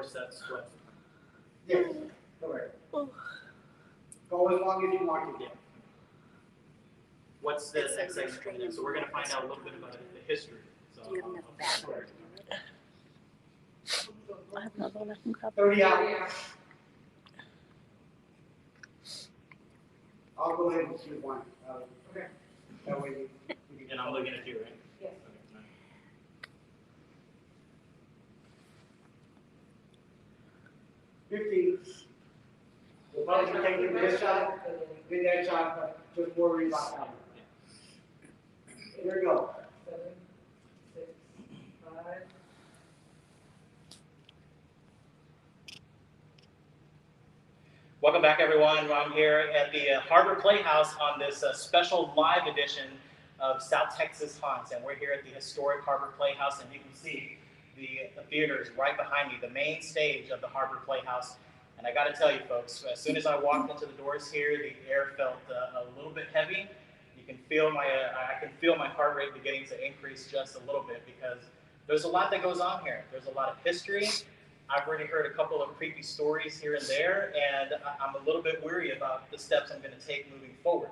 sets split? Yes, correct. Go as long as you want to get. What's the next segment coming in? So we're going to find out a little bit about the history. So, Do you have enough backwards? I have another one I can grab. 30 out. I'll go ahead and see one. Okay. That way you and I'm looking at you, right? Yes. Okay, 15. We'll probably be taking this shot, then that shot, but just worry about that. Here we go. 7, 6, 5. Welcome back, everyone. I'm here at the Harbor Playhouse on this special live edition of South Texas Haunts, and we're here at the historic Harbor Playhouse, and you can see the theater is right behind me, the main stage of the Harbor Playhouse. And I got to tell you, folks, as soon as I walked into the doors here, the air felt a little bit heavy. You can feel I can feel my heart rate beginning to increase just a little bit because there's a lot that goes on here. There's a lot of history. I've already heard a couple of creepy stories here and there, and I'm a little bit weary about the steps I'm going to take moving forward.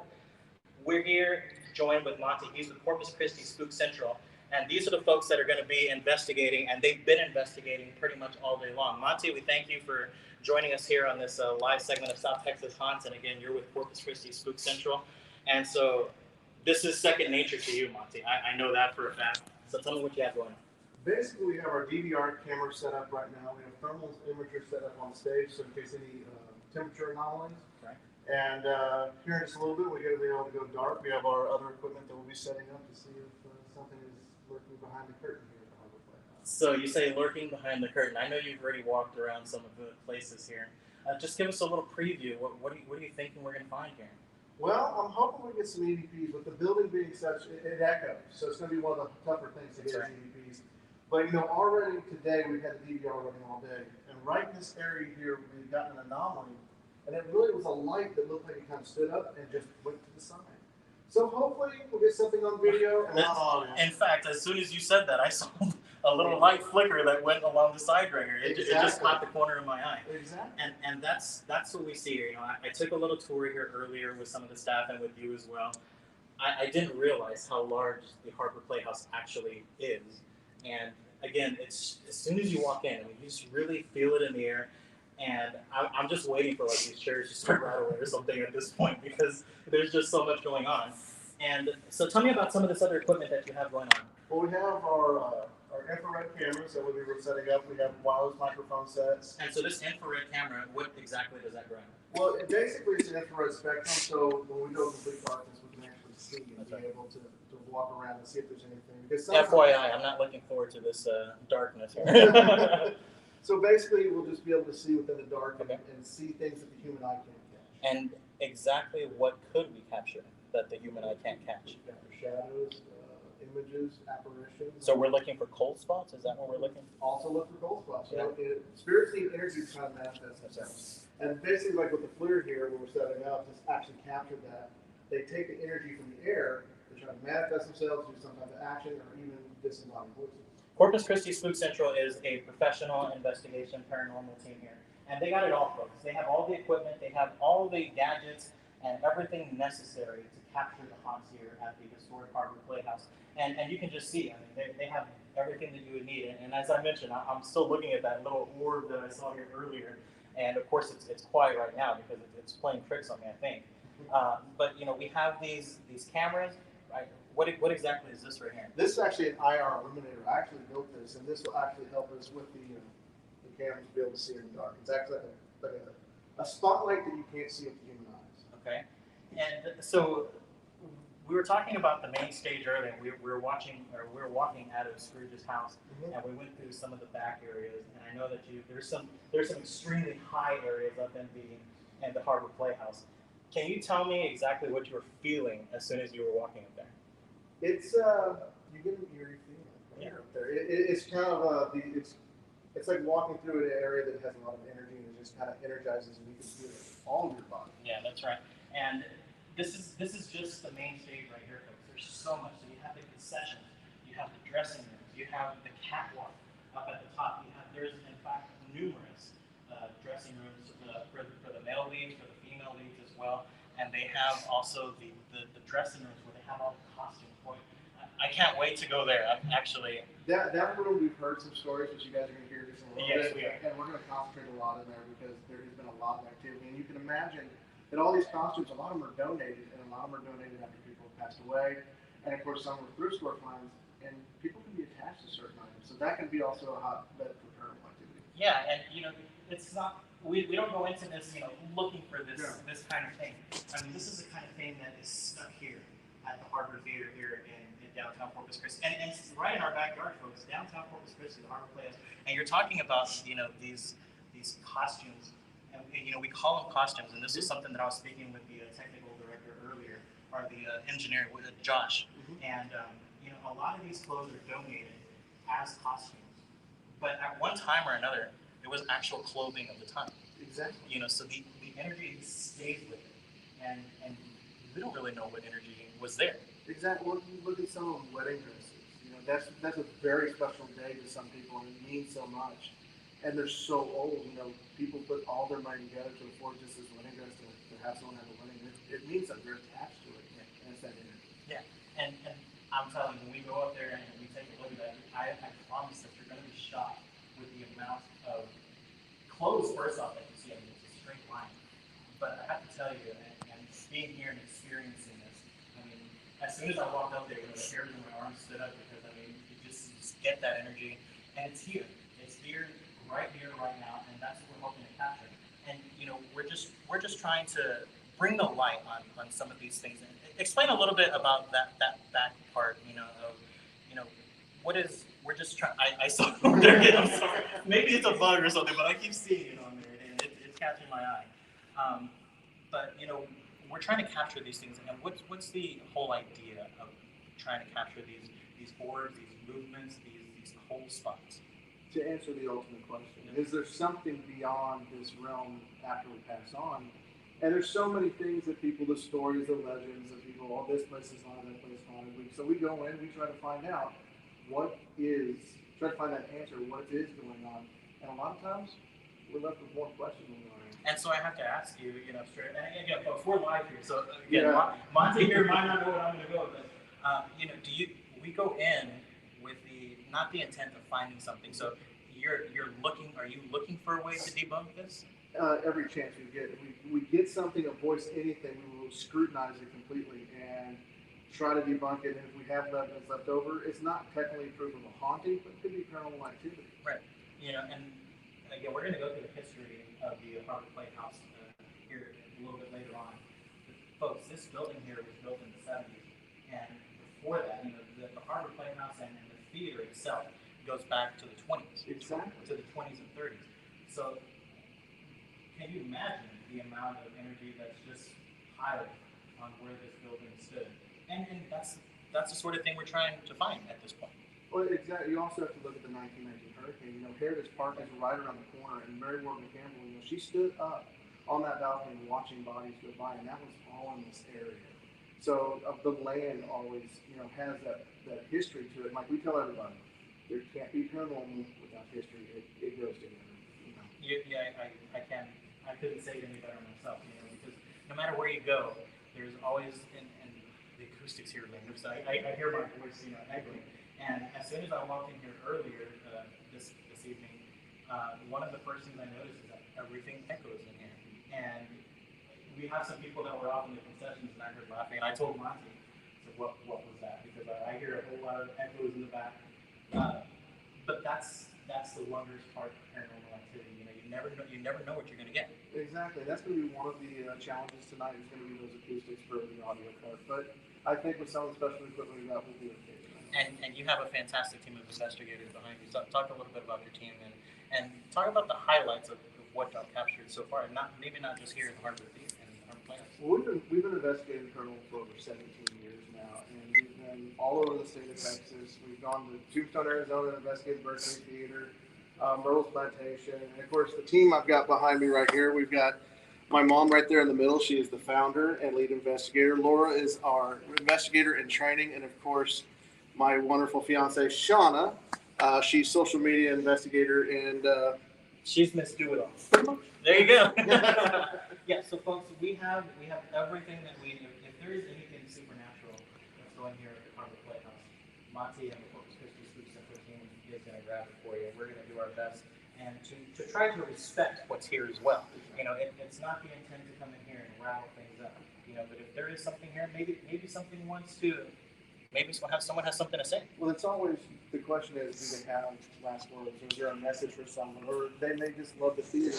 We're here joined with Monty. He's with Corpus Christi Spook Central, and these are the folks that are going to be investigating, and they've been investigating pretty much all day long. Monty, we thank you for joining us here on this live segment of South Texas Haunts, and again, you're with Corpus Christi Spook Central, and so this is second nature to you, Monty. I know that for a fact. So tell me what you have going on. Basically, we have our DVR camera set up right now. We have thermal imager set up on stage, so in case any temperature anomalies. Right. And here in just a little bit, we're going to be able to go dark. We have our other equipment that we'll be setting up to see if something is lurking behind the curtain here at the Harbor Playhouse. So you say lurking behind the curtain. I know you've already walked around some of the places here. Just give us a little preview. What are you thinking we're going to find here? Well, I'm hoping we get some EVPs. With the building being such, it echoes. So it's going to be one of the tougher things to get EVPs. But, already today we've had the DVR running all day. And right in this area here, we've gotten an anomaly. And it really was a light that looked like it kind of stood up and just went to the side. So hopefully we'll get something on video. In fact, as soon as you said that, I saw a little light flicker that went along the side ringer. It just caught the corner of my eye. Exactly. And that's what we see here. I took a little tour here earlier with some of the staff and with you as well. I didn't realize how large the Harbor Playhouse actually is. And again, it's as soon as you walk in, you just really feel it in the air. And I'm just waiting for these chairs to start right away or something at this point because there's just so much going on. And so tell me about some of this other equipment that you have going on. Well, we have our infrared cameras that we're setting up. We have wireless microphone sets. And so this infrared camera, what exactly does that run? Well, basically it's an infrared spectrum, so when we go complete darkness, we can actually see and be able to walk around and see if there's anything. Because FYI, I'm not looking forward to this darkness here. So basically, we'll just be able to see within the dark and see things that the human eye can't catch. And exactly what could we capture that the human eye can't catch? Shadows, images, apparitions. So we're looking for cold spots? Is that what we're looking for? Also look for cold spots. Yeah. Spirits need energy to kind of manifest themselves. And basically, like with the FLIR here, when we're setting up, to actually capture that, they take the energy from the air to try to manifest themselves, do some type of action, or even disembodied voices. Corpus Christi Spook Central is a professional investigation paranormal team here. And they got it all, folks. They have all the equipment, they have all the gadgets, and everything necessary to capture the haunts here at the historic Harbor Playhouse. And you can just see, they have everything that you would need. And as I mentioned, I'm still looking at that little orb that I saw here earlier. And of course, it's quiet right now because it's playing tricks on me, I think. But we have these cameras, right? What exactly is this right here? This is actually an IR Illuminator. I actually built this, and this will actually help us with the cameras to be able to see in the dark. It's actually like a spotlight that you can't see with the human eyes. Okay. And so we were talking about the main stage earlier. We were walking out of Scrooge's house, and we went through some of the back areas. And I know that there's some extremely high areas up in the Harbor Playhouse. Can you tell me exactly what you were feeling as soon as you were walking up there? It's you get an eerie feeling up there. It's kind of it's like walking through an area that has a lot of energy and it just kind of energizes and you can feel it all over your body. Yeah, that's right. And this is just the main stage right here, folks. There's so much. So you have the concessions, you have the dressing rooms, you have the catwalk up at the top. There's in fact numerous well. And they have also the dressing rooms where they have all the costumes. Boy, I can't wait to go there. I'm actually. That room, we've heard some stories, which you guys are going to hear just in a little Yes, bit. we are. And we're going to concentrate a lot in there because there has been a lot of activity. And you can imagine that all these costumes, a lot of them are donated, and a lot of them are donated after people have passed away. And of course, some are thrift store finds, and people can be attached to certain items. So that can be also a hotbed for paranormal activity. Yeah, and it's not. We don't go into this, looking for this Yeah. this kind of thing. I mean, this is the kind of thing that is stuck here at the Harbor Theater here in downtown Corpus Christi, and it's right in our backyard, folks. Downtown Corpus Christi, the Harbor Playhouse, and you're talking about these costumes, and we call them costumes, and this is something that I was speaking with the technical director earlier, or the engineer with Josh, and a lot of these clothes are donated as costumes, but at one time or another, it was actual clothing of the time. Exactly. So the energy stays with it, and we don't really know what energy was there. Exactly. Well, you look at some of them wedding dresses. That's a very special day to some people, and it means so much. And they're so old. People put all their money together to afford just this wedding dress to have someone have a wedding. It means that they're attached to it, and it's that energy. Yeah, and I'm telling you, when we go up there and we take a look at that, I promise that you're going to be shocked with the amount of clothes. First off, that you see, it's a straight line. But I have to tell you, and being here and experiencing this, as soon as I walked up there, the hairs in my arms stood up because you just get that energy, and it's here. It's here, right now, and that's what we're hoping to capture. And we're just trying to bring the light on some of these things and explain a little bit about that back part. What is we're just trying. I saw it over there again. I'm sorry. Maybe it's a bug or something, but I keep seeing it on there, and it's catching my eye. But we're trying to capture these things, and what's the whole idea of trying to capture these boards, these movements, these cold spots? To answer the ultimate question, is there something beyond this realm after we pass on? And there's so many things that people, the stories, the legends, that people, this place is haunted, that place is haunted. So we go in, we try to find out try to find that answer, what is going on. And a lot of times, we're left with more questions than we are answers. And so I have to ask you, straight. And again, folks, we're live here, so again, Monty here might not know what I'm going to go, but we go in with not the intent of finding something. So are you looking for a way to debunk this? Every chance we get, if we get something, a voice, anything, we will scrutinize it completely and try to debunk it. And if we have evidence left over, it's not technically proof of a haunting, but it could be paranormal activity. Right. And again, we're going to go through the history of the Harbor Playhouse here a little bit later on. But folks, this building here was built in the 70s, and before that, the Harbor Playhouse and the theater itself goes back to the 20s. Exactly. To the 20s and 30s. So, can you imagine the amount of energy that's just piled on where this building stood? And that's the sort of thing we're trying to find at this point. Well, exactly. You also have to look at the 1919 hurricane. Heritage Park is right around the corner, and Mary Morgan Campbell, she stood up on that balcony watching bodies go by, and that was all in this area. So the land always, has that history to it. Like we tell everybody, there can't be paranormal without history. It goes together. I couldn't say it any better myself, because no matter where you go, there's always, and the acoustics here, so I hear my voice, echoing. And as soon as I walked in here earlier this evening, one of the first things I noticed is that everything echoes in here. And we have some people that were off in the concessions, and I heard laughing, and I told Monty, what was that? Because I hear a whole lot of echoes in the back. But that's the wondrous part of paranormal activity. You never know what you're going to get. Exactly. That's going to be one of the challenges tonight. Is going to be those acoustics for the audio part. But I think with some of the special equipment we got, we'll be okay. And you have a fantastic team of investigators behind you. So talk a little bit about your team and talk about the highlights of what got captured so far, and maybe not just here in the Harbor Theater and Harbor Playhouse. Well, we've been investigating paranormal for over 17 years now, and we've been all over the state of Texas. We've gone to Tombstone, Arizona, investigated Berkeley Theater, Myrtle's Plantation, and of course the team I've got behind me right here. We've got my mom right there in the middle. She is the founder and lead investigator. Laura is our investigator in training, and of course my wonderful fiance Shauna. She's social media investigator and She's Miss Do It All. There you go. Yeah, so folks, we have everything that we need. If there is anything supernatural, let's go in here at the Harbor Playhouse. Monty and the Corpus Christi Spook Center team is going to grab it for you. We're going to do our best and to try to respect what's here as well. You know, it's not the intent to come in here and rattle things up. You know, but if there is something here, maybe something wants to. Maybe someone has something to say. Well, it's always, the question is, do they have last words? Or is there a message for someone? Or they may just love the theater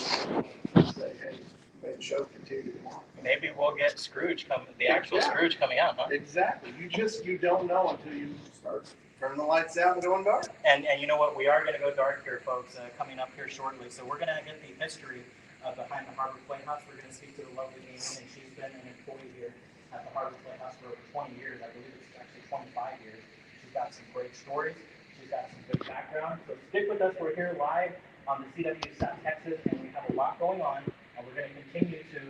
and say, hey, may the show continue tomorrow. Maybe we'll get Scrooge the actual Scrooge coming out, huh? Exactly. You don't know until you start turning the lights out and going dark. And you know what? We are going to go dark here, folks, coming up here shortly. So we're going to get the history behind the Harbor Playhouse. We're going to speak to the lovely Amy, and she's been an employee here at the Harbor Playhouse for over 20 years. I believe it's actually 25 years. She's got some great stories. She's got some good background. So stick with us. We're here live on the CW South Texas, and we have a lot going on. And we're going to continue to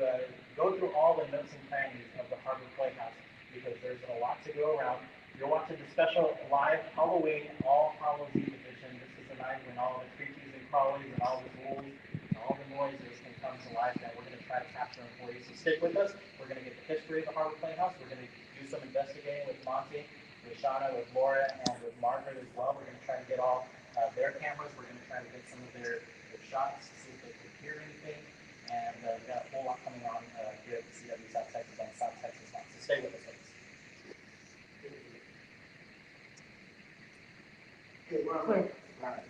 go through all the nooks and crannies of the Harbor Playhouse because there's a lot to go around. You're watching the special live Halloween All Hallows Eve edition. This is the night when all the creepies and crawlies and all the ghouls and all the noises can come to life, and we're going to try to capture them for you. So stick with us. We're going to get the history of the Harbor Playhouse. We're going to do some investigating with Monty, with Shauna, with Laura, and with Margaret as well. We're going to try to get all their cameras. We're going to try to get some of their shots to see if they can hear anything. And we got a whole lot coming on here at the CW South Texas on South Texas Hot. So stay with us, folks. Okay, we're on. All right.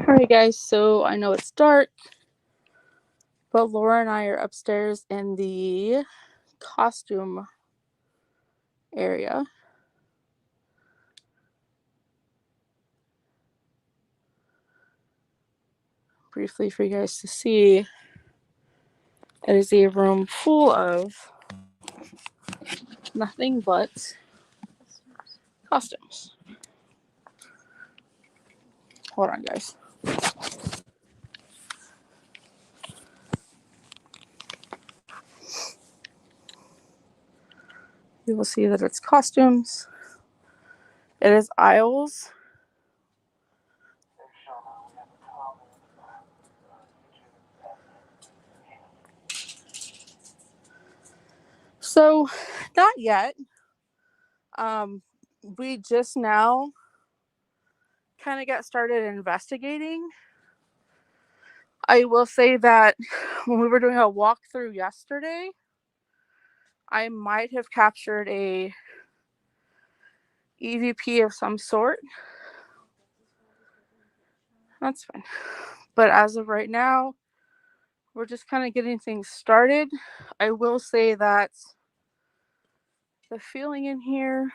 Alright guys, so I know it's dark, but Laura and I are upstairs in the costume area. Briefly for you guys to see, it is a room full of nothing but costumes. Hold on guys. You will see that it's costumes. It is aisles. So, not yet. We just now kind of got started investigating. I will say that when we were doing a walkthrough yesterday, I might have captured a EVP of some sort. That's fine. But as of right now, we're just kind of getting things started. I will say that the feeling in here,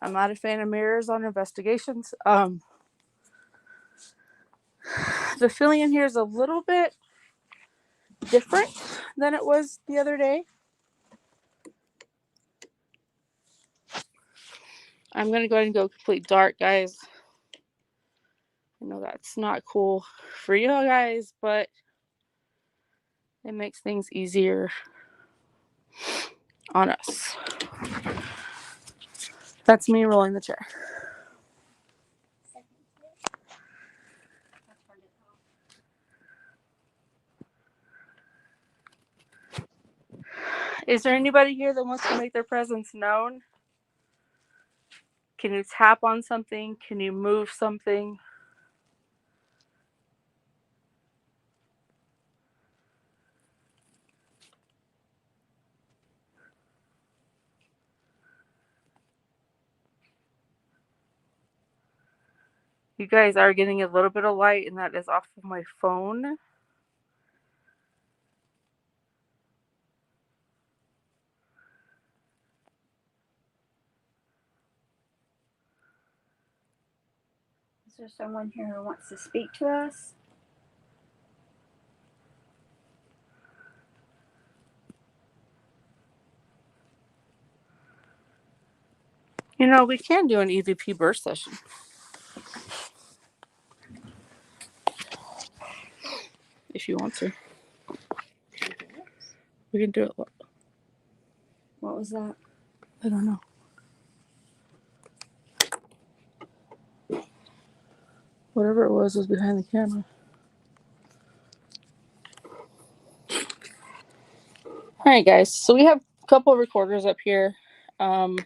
I'm not a fan of mirrors on investigations. The feeling in here is a little bit different than it was the other day. I'm going to go ahead and go complete dark, guys. I know that's not cool for you guys, but it makes things easier on us. That's me rolling the chair. Is there anybody here that wants to make their presence known? Can you tap on something? Can you move something? You guys are getting a little bit of light, and that is off of my phone. Is there someone here who wants to speak to us? You know, we can do an EVP burst session. If you want to. We can do it. What was that? I don't know. Whatever it was behind the camera. Alright guys, so we have a couple of recorders up here. For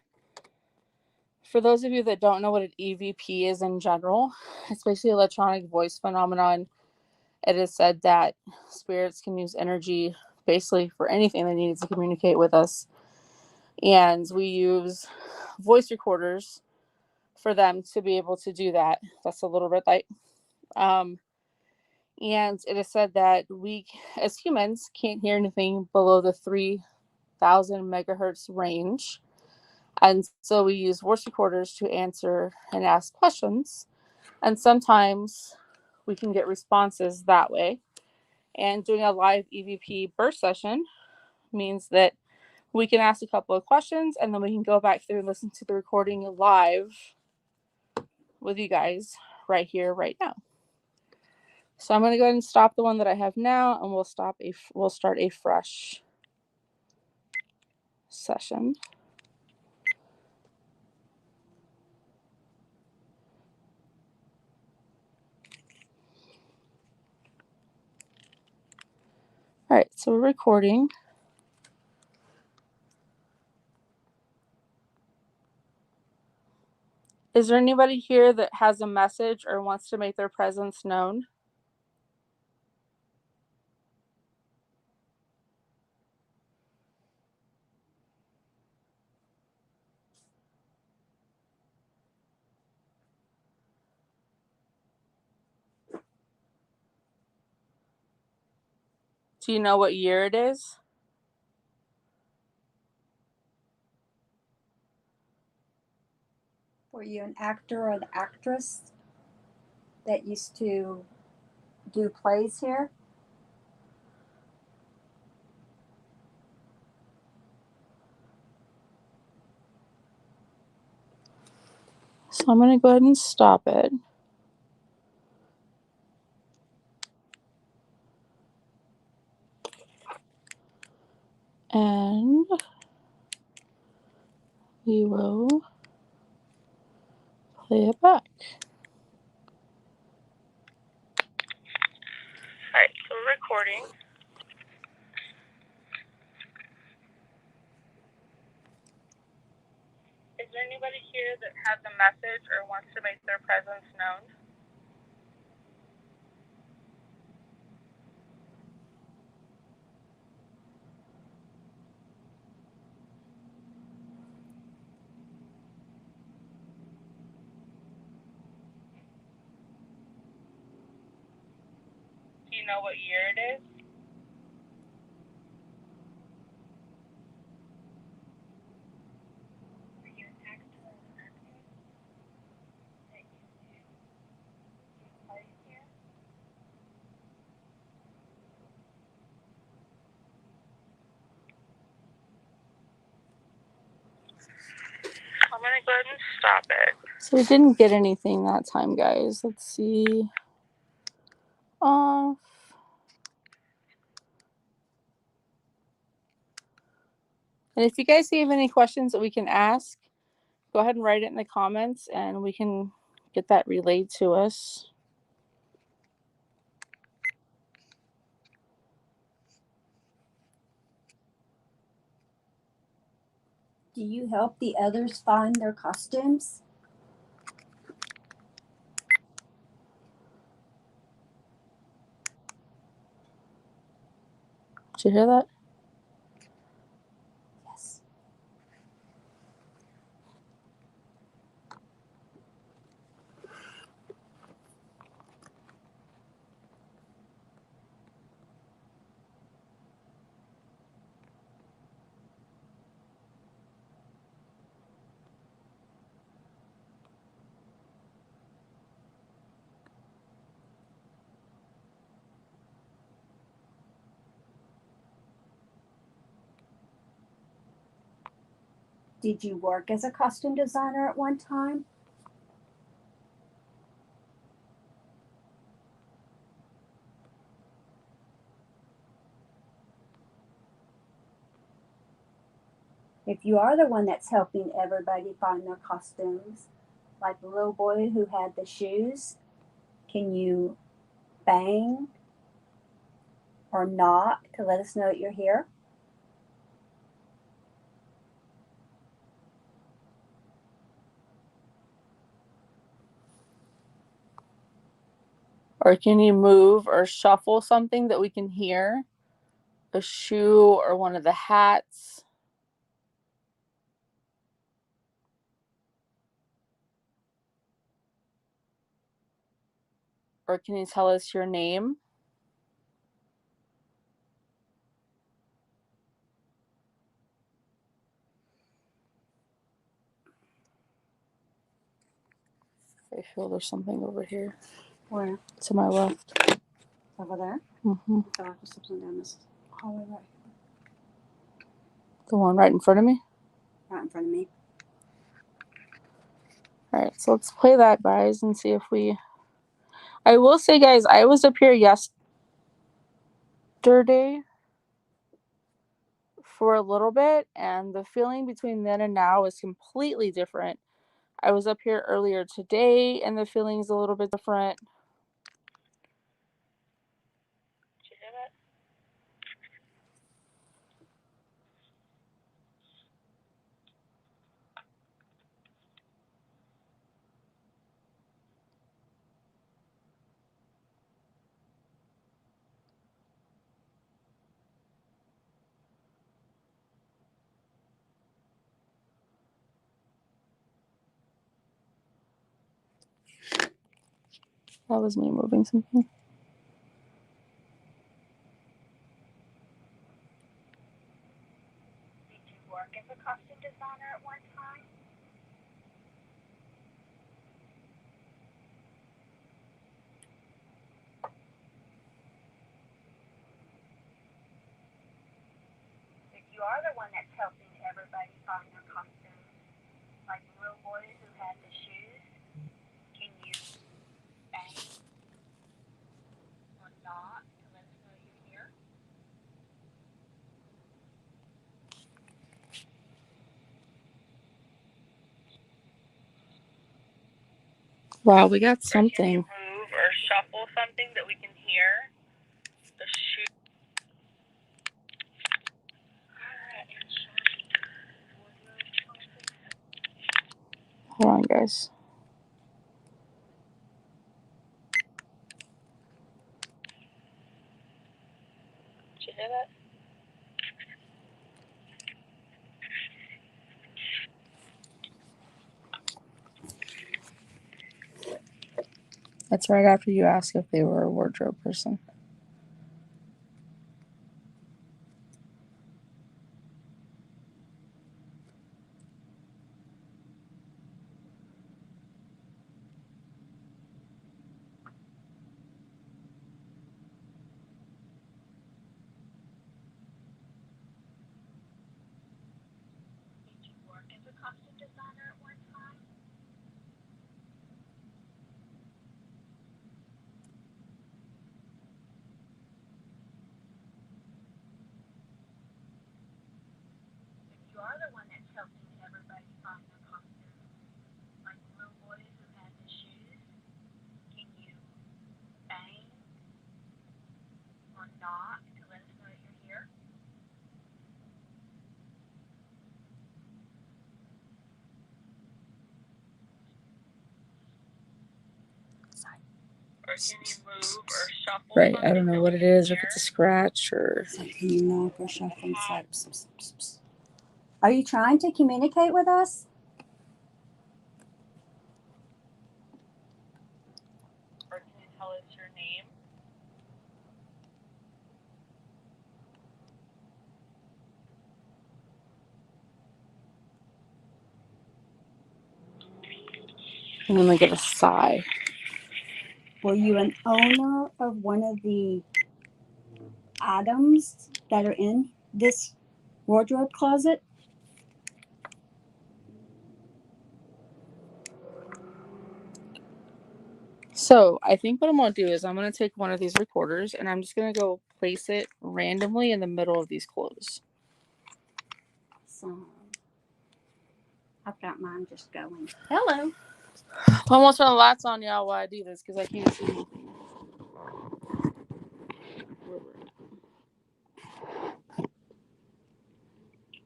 those of you that don't know what an EVP is in general, it's basically electronic voice phenomenon. It is said that spirits can use energy basically for anything they need to communicate with us. And we use voice recorders for them to be able to do that. That's a little red light. And it is said that we, as humans, can't hear anything below the 3,000 megahertz range. And so we use voice recorders to answer and ask questions. And sometimes we can get responses that way. And doing a live EVP burst session means that we can ask a couple of questions and then we can go back through and listen to the recording live with you guys right here, right now. So I'm going to go ahead and stop the one that I have now, and we'll start a fresh session. All right, so we're recording. Is there anybody here that has a message or wants to make their presence known? Do you know what year it is? Were you an actor or an actress that used to do plays here? So I'm going to go ahead and stop it. And we will play it back. Alright, so we're recording. Is there anybody here that has a message or wants to make their presence known? Do you know what year it is? Are you an actor or an actress that used to do plays here? I'm gonna go ahead and stop it. So we didn't get anything that time, guys. Let's see. Off. And if you guys have any questions that we can ask, go ahead and write it in the comments and we can get that relayed to us. Do you help the others find their costumes? Did you hear that? Yes. Did you work as a costume designer at one time? If you are the one that's helping everybody find their costumes, like the little boy who had the shoes, can you bang or knock to let us know that you're here? Or can you move or shuffle something that we can hear? A shoe or one of the hats? Or can you tell us your name? I feel there's something over here. Where? To my left. Over there? Mm-hmm. I feel like there's something down this hallway right The one right in front of me? in front of me. Alright, so let's play that, guys, and see if we... I will say, guys, I was up here yesterday for a little bit, and the feeling between then and now is completely different. I was up here earlier today, and the feeling's a little bit different. Did you hear that? That was me moving something. you are the one that's helping everybody find their costumes, like the little boy who had the shoes, can you bang or knock to let us know you're here? Wow, we got Or can you something. move or shuffle something that we can hear? The shoe. Hold on, guys. Did you hear that? That's right after you asked if they were a wardrobe person. Did you work as a costume designer at one time? If you are the one that's helping everybody find their costumes, like the little boy who had the shoes, can you bang or knock to let us know you're here? Or can you move or shuffle Right, I something don't know that what we it can is, or if hear? it's a scratch or. So can you knock or shuffle and say, psst, psst, psst, psst. Are you trying to communicate with us? Or can you tell us your name? And then they get a sigh. Were you an owner of one of the items that are in this wardrobe closet? So I think what I'm going to do is I'm going to take one of these recorders and I'm just going to go place it randomly in the middle of these clothes. So I've got mine just going. Hello. I almost turn the lights on, y'all, while I do this because I can't see anything. Where we're at.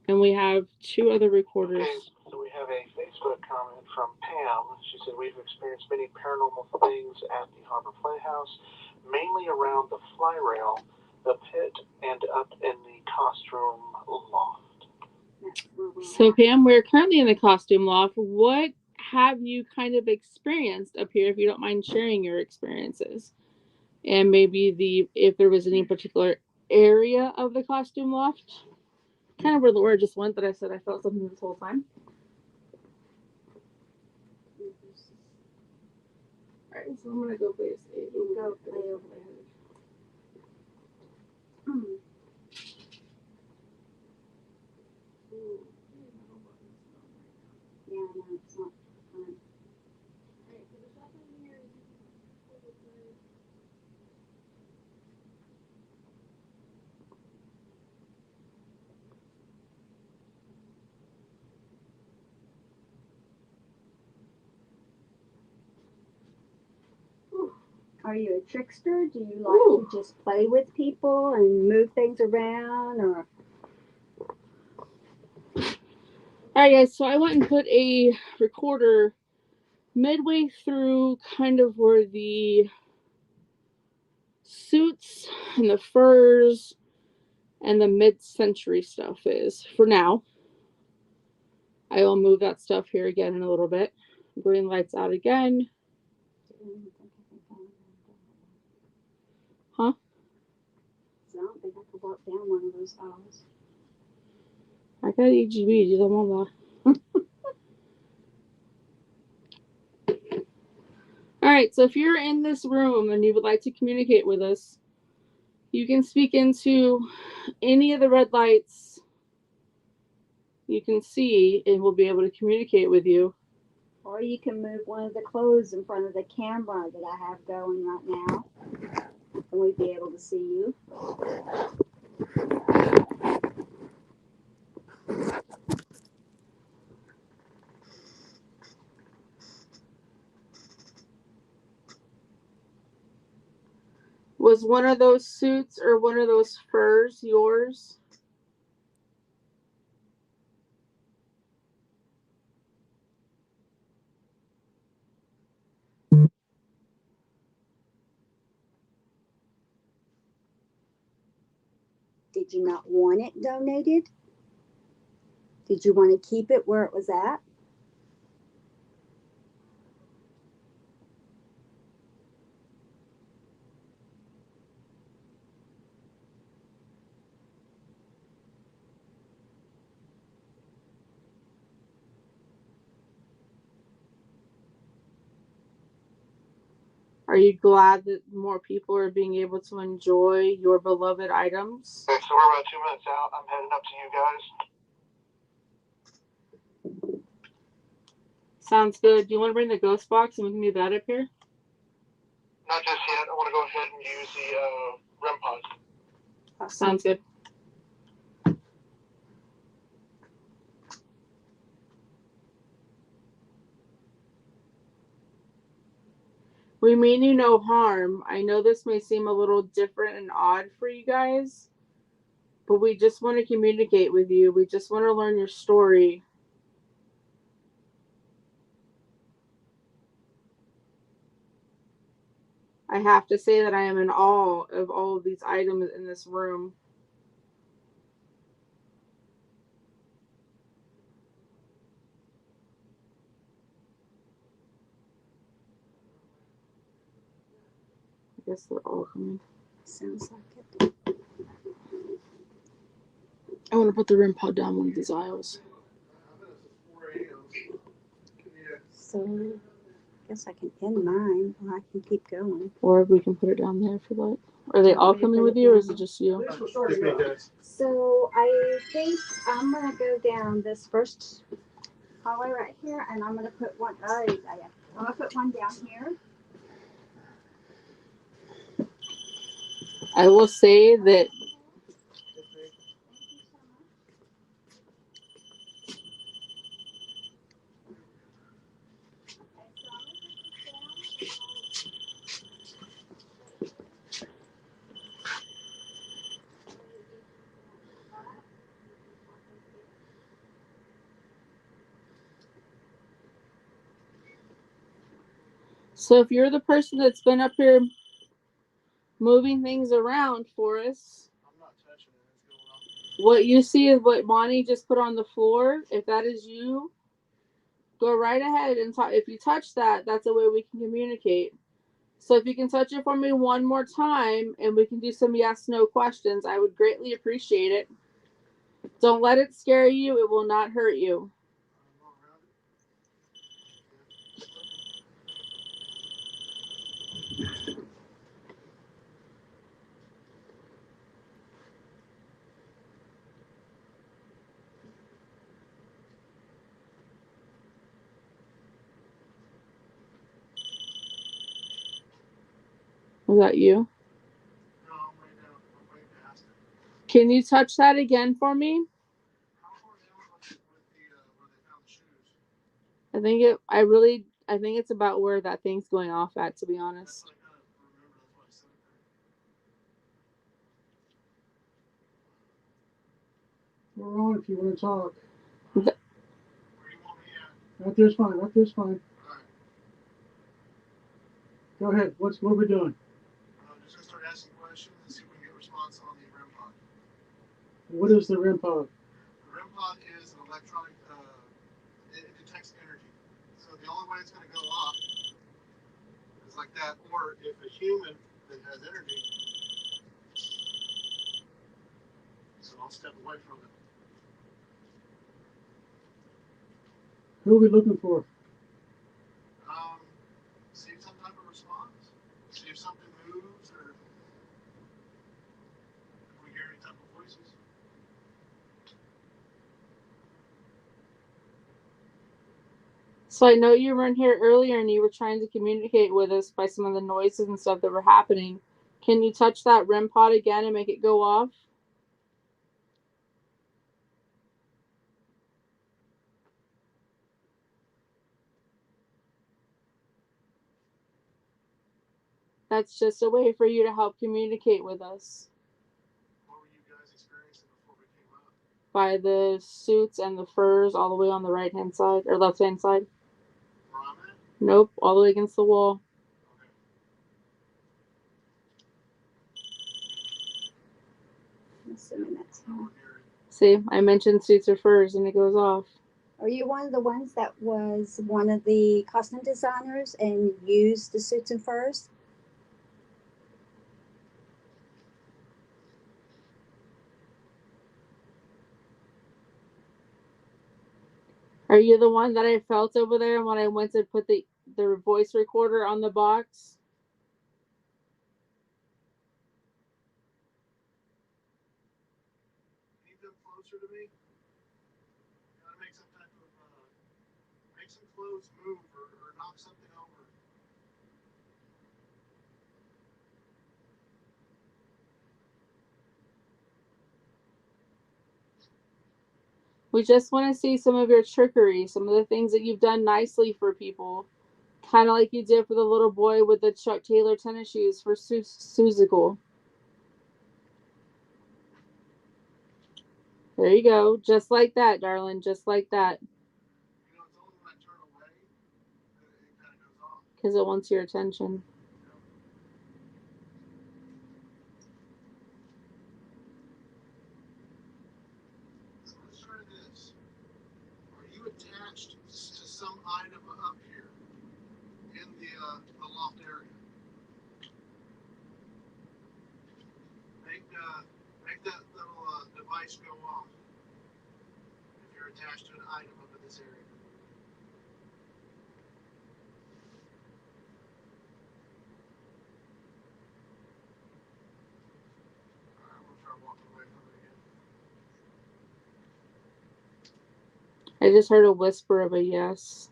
And we have two other recorders. Okay, so we have a Facebook comment from Pam. She said, we've experienced many paranormal things at the Harbor Playhouse, mainly around the fly rail, the pit, and up in the costume loft. So, Pam, we're currently in the costume loft. What have you kind of experienced up here, if you don't mind sharing your experiences? And maybe if there was any particular area of the costume loft? Kind of where the word just went that I said I felt something this whole time. Alright, so I'm gonna go place a Go play over there. Yeah, no, it's not fun. Are you a trickster? Do you like to just play with people and move things around, or? Alright, guys, so I went and put a recorder midway through kind of where the suits and the furs and the mid-century stuff is for now. I will move that stuff here again in a little bit. Green lights out again. Huh? So I don't think I could walk down one of those aisles. I got EGB, you don't want that. Alright, so if you're in this room and you would like to communicate with us, you can speak into any of the red lights you can see and we'll be able to communicate with you. Or you can move one of the clothes in front of the camera that I have going right now, and we'd be able to see you. Was one of those suits or one of those furs yours? Did you not want it donated? Did you want to keep it where it was at? Are you glad that more people are being able to enjoy your beloved items? Okay, so we're about 2 minutes out. I'm heading up to you guys. Sounds good. Do you want to bring the ghost box and we can do that up here? Not just yet. I want to go ahead and use the REM pod. Sounds good. We mean you no harm. I know this may seem a little different and odd for you guys, but we just want to communicate with you. We just want to learn your story. I have to say that I am in awe of all of these items in this room. I guess they're all coming. Sounds like it. I want to put the REM pod down one of these aisles. So, I guess I can end mine, or I can keep going. Or we can put it down there for that. Are they all coming with you, or is it just you? So I think I'm gonna go down this first hallway right here, and I'm gonna put one. Oh, yeah. I'm gonna put one down here. I will say that so if you're the person that's been up here moving things around for us, I'm not touching it. It's going on. what you see is what Bonnie just put on the floor. If that is you, go right ahead and talk. If you touch that, that's a way we can communicate. So if you can touch it for me one more time and we can do some yes/no questions, I would greatly appreciate it. Don't let it scare you. It will not hurt you. Was that you? No, I'm right now. I'm way past it. Can you touch that again for me? How far down with where they found the shoes? I think it's about where that thing's going off at, to be honest. That's what I kind of remember. That's why I said it. We're on if you want to talk. Okay. Where do you want me at? Right there's fine. Right there's fine. All right. Go ahead. What are we doing? I'm just going to start asking questions and see if we can get a response on the REM pod. What is the REM pod? The REM pod is an electronic, it detects energy. So the only way it's going to go off is like that, or if a human that has energy. So I'll step away from it. Who are we looking for? See if some type of response. See if something moves or if we hear any type of voices. So I know you weren't here earlier and you were trying to communicate with us by some of the noises and stuff that were happening. Can you touch that REM pod again and make it go off? That's just a way for you to help communicate with us. What were you guys experiencing before we came up? By the suits and the furs all the way on the right hand side or left hand side. Where I'm at? Nope, all the way against the wall. Okay. I'm assuming that's I him. don't hear it. See, I mentioned suits or furs and it goes off. Are you one of the ones that was one of the costume designers and used the suits and furs? Are you the one that I felt over there when I went to put the voice recorder on the box? Can you come closer to me? Gotta make some type of, make some clothes move or knock something over. We just want to see some of your trickery, some of the things that you've done nicely for people. Kind of like you did for the little boy with the Chuck Taylor tennis shoes for Suzical. There you go. Just like that, darling. Just like that. You know, it's only when I turn away that it kind of goes off. Because it wants your attention. So let's try this. Are you attached to some item up here in the loft area? Make that little device go off if you're attached to an item up in this area. Alright, I'm gonna try walking away from it again. I just heard a whisper of a yes.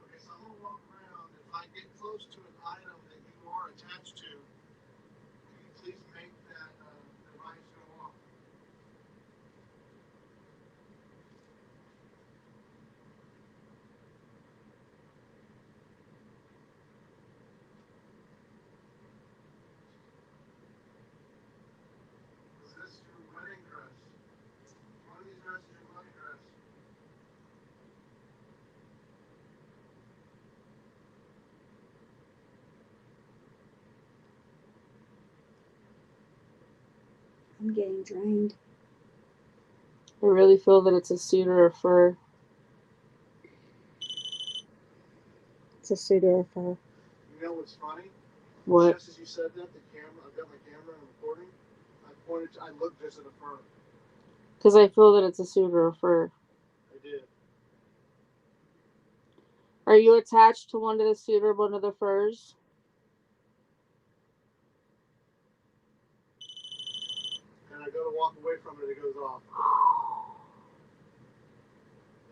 Okay, so I'm gonna walk around. If I get close to an item that you are attached to, can you please make that device go off? Is this your wedding dress? One of these dresses is your wedding dress. I'm getting drained. I really feel that it's a suit or a fur. It's a suit or a fur. You know what's funny? What? Just as you said that, I've got my camera and recording. I looked just at a fur. Because I feel that it's a suit or a fur. I did. Are you attached to one of the suit or one of the furs? And I go to walk away from it, it goes off.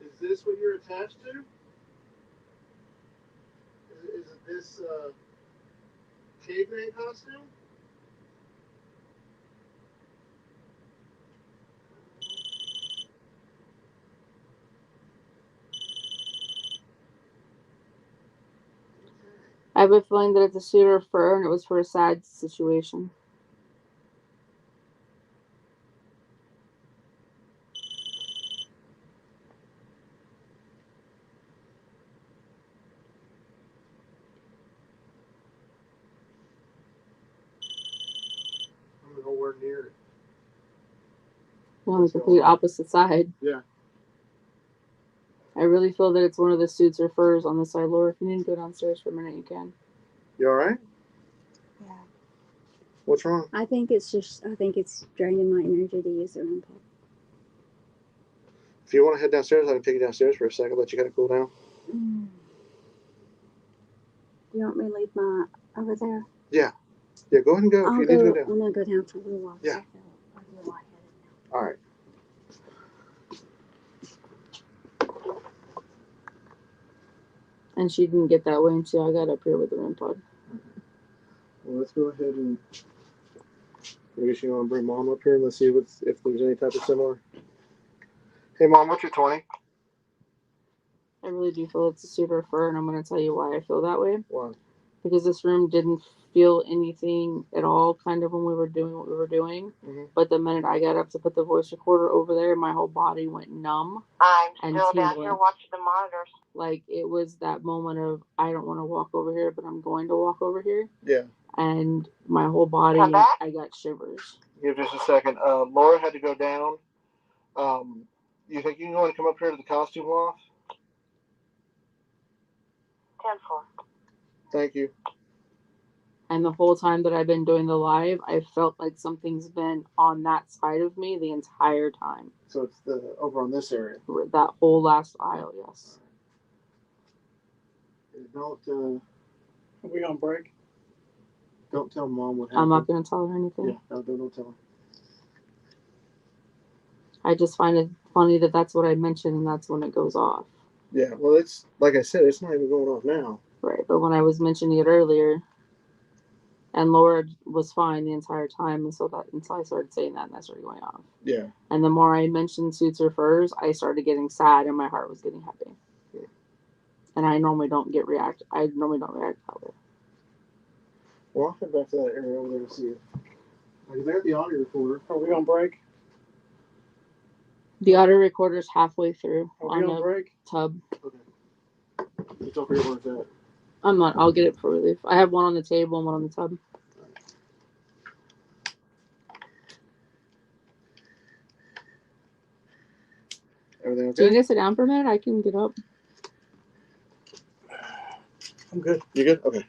Is this what you're attached to? Is it this caveman costume? I have a feeling that it's a suit or a fur and it was for a sad situation. I'm nowhere near it. On the complete opposite side. Yeah. I really feel that it's one of the suits or furs on the side. Laura, if you need to go downstairs for a minute, you can. You alright? Yeah. What's wrong? I think it's draining my energy to use the REM pod. If you want to head downstairs, I can take you downstairs for a second, let you kind of cool down. Do you want me to leave my over there? Yeah, go ahead and go if you need to go down. I'm gonna go down for a little while. Yeah. I feel lightheaded now. Alright. And she didn't get that way until I got up here with the REM pod. Well, let's go ahead and I guess you want to bring Mom up here and let's see if there's any type of similar. Hey, Mom, what's your 20? I really do feel it's a pseudo fur, and I'm going to tell you why I feel that way. Why? Because this room didn't feel anything at all, kind of when we were doing what we were doing. Mhm. But the minute I got up to put the voice recorder over there, my whole body went numb. I'm and still down tingling. here watching the monitors. Like, it was that moment of, I don't want to walk over here, but I'm going to walk over here. Yeah. And my whole body, Come back? I got shivers. Give just a second. Laura had to go down. You think you can go and come up here to the costume loft? 10-4. Thank you. And the whole time that I've been doing the live, I felt like something's been on that side of me the entire time. So it's over on this area. That whole last aisle, yes. Don't Are we on break? don't tell Mom what happened. I'm not going to tell her anything. Yeah, no, don't tell her. I just find it funny that that's what I mentioned and that's when it goes off. Yeah, well, it's like I said, it's not even going off now. Right, but when I was mentioning it earlier, and Laura was fine the entire time until I started saying that and that started going off. Yeah. And the more I mentioned suits or furs, I started getting sad and my heart was getting heavy. Yeah. And I normally don't react that way. Well, I'll head back to that area over there and see it. Like, they're at the audio recorder. Are we on break? The audio recorder's halfway through Are we on the break? tub. Okay. It's over here where it's at. I'm not. I'll get it before we leave. I have one on the table and one on the tub. Everything Do you okay? need to sit down for a minute? I can get up. I'm good. You good? Okay.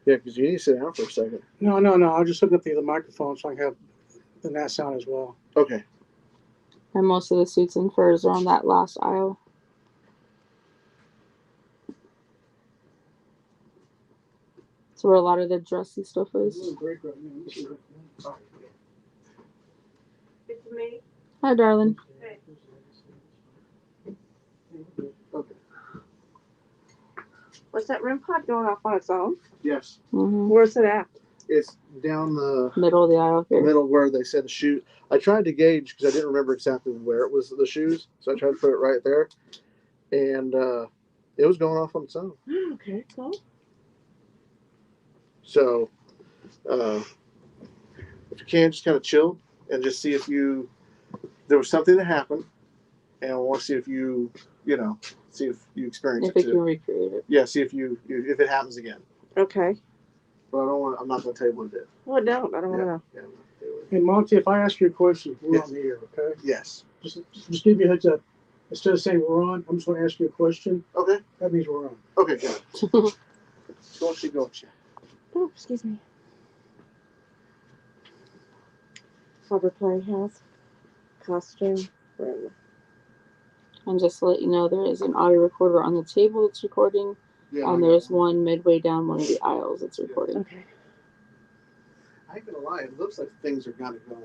Yeah, because you need to sit down for a second. No. I'll just hook up the other microphone so I can have the NAT sound as well. Okay. And most of the suits and furs are on that last aisle. That's where a lot of the dressy stuff is. Break right now. It's me. Hi, darling. Hey. Okay. Was that REM pod going off on its own? Yes. Mm-hmm. Where's it at? It's down the Middle of the aisle here. middle where they said the shoe. I tried to gauge because I didn't remember exactly where it was the shoes, so I tried to put it right there, and it was going off on its own. Okay, cool. So, if you can, just kind of chill and just see if there was something that happened, and I want to see if see if you experience If it it can too. recreate it. Yeah, see if if it happens again. Okay. But I'm not going to tell you what it is. Well, don't. I don't want to know. Yeah, I'm not gonna tell you what it is. Hey, Monty, if I ask you a question, we're Yes. on the air, okay? Yes. Just give me a heads up. Instead of saying we're on, I'm just going to ask you a question. Okay. That means we're on. Okay, good. Gotcha. Oh, excuse me. Harbor Playhouse. Costume room. And just to let you know, there is an audio recorder on the table that's recording, Yeah. and there's one midway down one of the aisles that's recording. Okay. I ain't gonna lie, it looks like things are kind of going,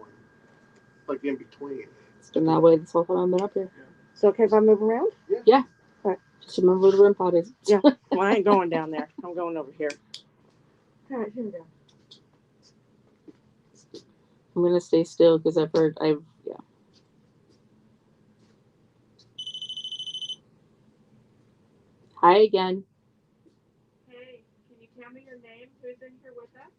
like in between. It's been that way this whole time I've been up here. Is it okay if I move around? Just remember where the REM pod is. Yeah. Well, I ain't going down there. I'm going over here. All right, here we go. I'm gonna stay still because yeah. Hi again. Hey, can you tell me your name? Who's in here with us?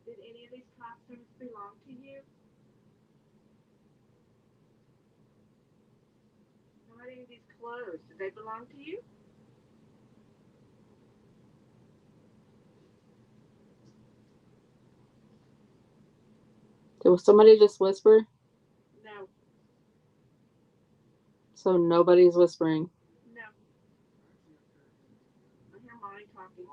Did any of these costumes belong to you? How about any of these clothes? Did they belong to you? Did somebody just whisper? No. So nobody's whispering. No. I hear Molly talking.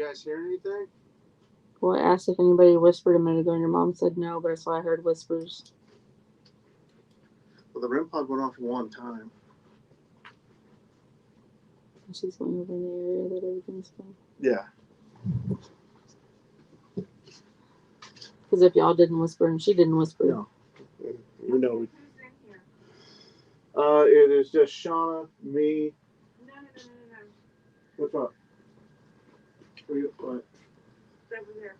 guys hear anything? Well, I asked if anybody whispered a minute ago, and your mom said no, but that's why I heard whispers. Well, the REM pod went off one time. She's going over in the area that everything's fine. Yeah. Because if y'all didn't whisper and she didn't whisper. No. You know. Who's in here? It is just Shauna, me. No. What's up? What? It's over there.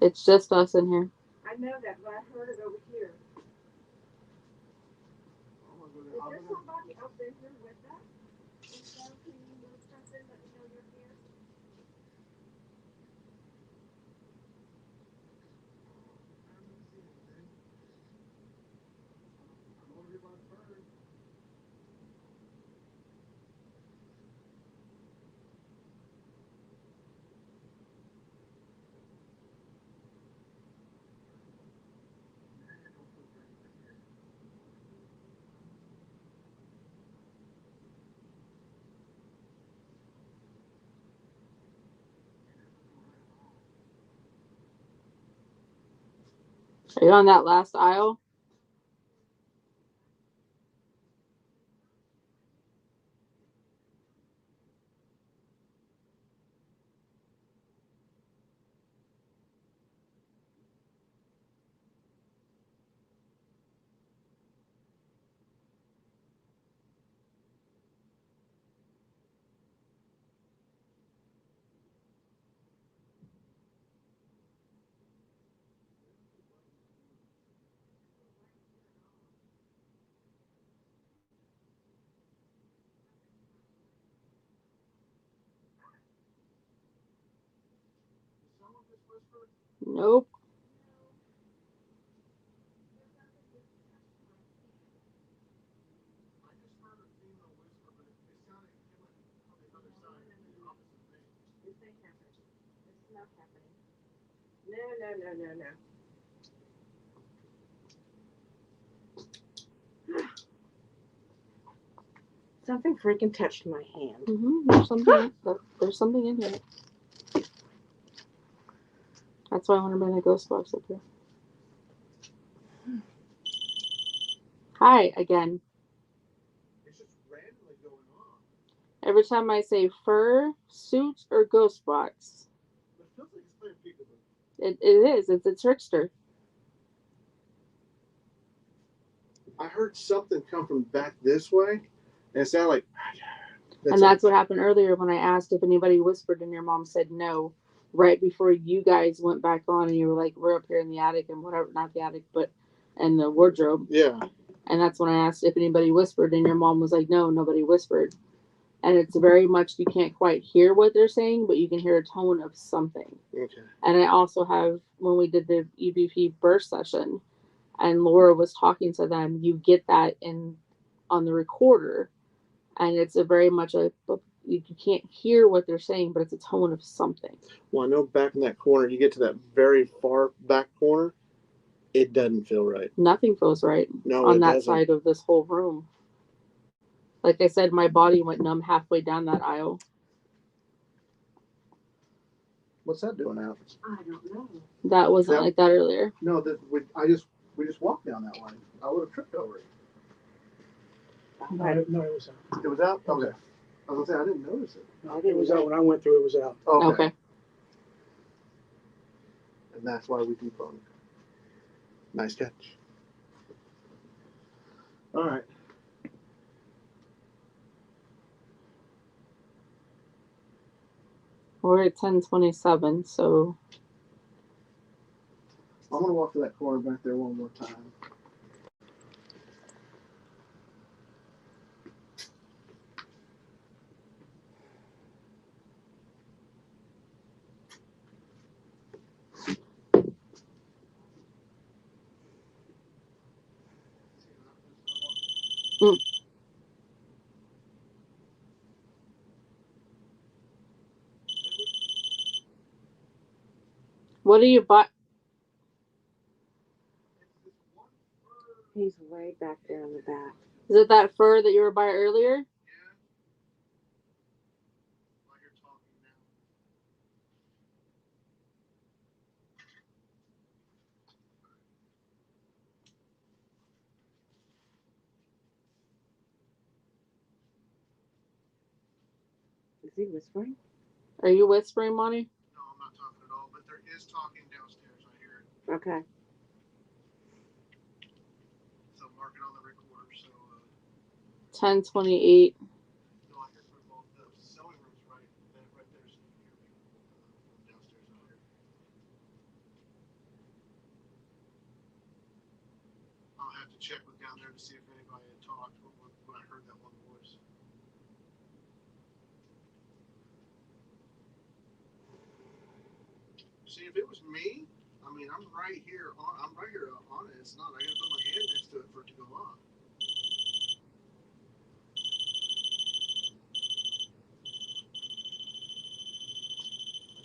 It's just us in here. I know that, but I heard it over here. Is there somebody up in here with us? And so can you move something? Let me know you're here. Are you on that last aisle? Nope. This ain't happening. It's not happening. No. Something freaking touched my hand. There's something in here. That's why I want to bring a ghost box up here. Hi again. It's just randomly going on. Every time I say fur, suit, or ghost box, It feels like it's playing peekaboo. it is. It's a trickster. I heard something come from back this way, and it sounded like. That's what happened earlier when I asked if anybody whispered, and your mom said no. Right before you guys went back on, and you were like, "We're up here in the attic and whatever, not the attic, but in the wardrobe." Yeah. And that's when I asked if anybody whispered, and your mom was like, "No, nobody whispered." And it's very much you can't quite hear what they're saying, but you can hear a tone of something. Okay. And I also have when we did the EVP burst session, and Laura was talking to them, you get that on the recorder, and it's a very much you can't hear what they're saying, but it's a tone of something. Well, I know back in that corner, you get to that very far back corner, it doesn't feel right. Nothing feels right on that side of this whole room. Like I said, my body went numb halfway down that aisle. What's that doing out? I don't know. That wasn't like that earlier. No, we just walked down that way. I would have tripped over it. No, it was out. It was out? Okay. I was gonna say I didn't notice it. No, it was out when I went through. It was out. Okay. And that's why we debunked. Nice catch. All right. We're at 10:27, so I'm gonna walk to that corner back there one more time. what do you buy? He's way back there in the back. Is it that fur that you were by earlier? talking now. Is he whispering? Are you whispering, Monty? No, I'm not talking at all, but there is talking downstairs. I hear it. Okay. So mark it on the recorder. So, 10:28. no, I hear from both. The sewing room's right there, so you can hear me downstairs out here. I'll have to check with down there to see if anybody had talked when I heard that one voice. See, if it was me, I mean, I'm right here on it. It's not. I gotta put my hand next to it for it to go off.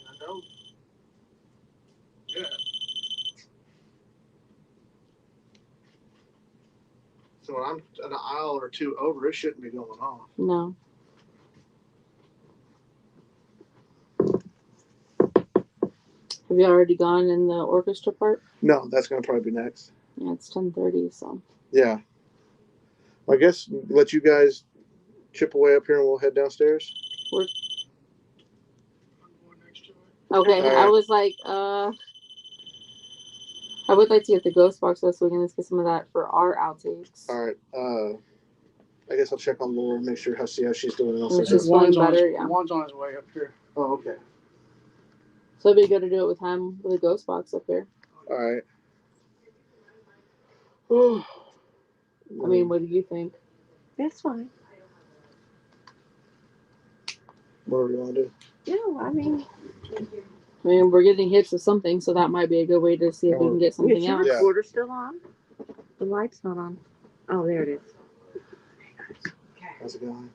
I know. Yeah. So when I'm an aisle or two over, it shouldn't be going off. No. Have you already gone in the orchestra part? No, that's gonna probably be next. Yeah, it's 10:30. So. Yeah. I guess let you guys chip away up here and we'll head downstairs. We're... I'm going next to it. Okay. All I right. was like, I would like to get the ghost box so we can just get some of that for our outtakes. All right. I guess I'll check on Laura and make sure see how she's doing. And I'll When say she's feeling better, yeah. One's on his way up here. Oh, okay. So it'd be good to do it with him with a ghost box up here. All right. I mean, what do you think? That's fine. What do you want to do? No, I mean, we're getting hits of something, so that might be a good way to see if we can get something is your else. Yeah. recorder still on? The light's not on. Oh, there it is. How's it going?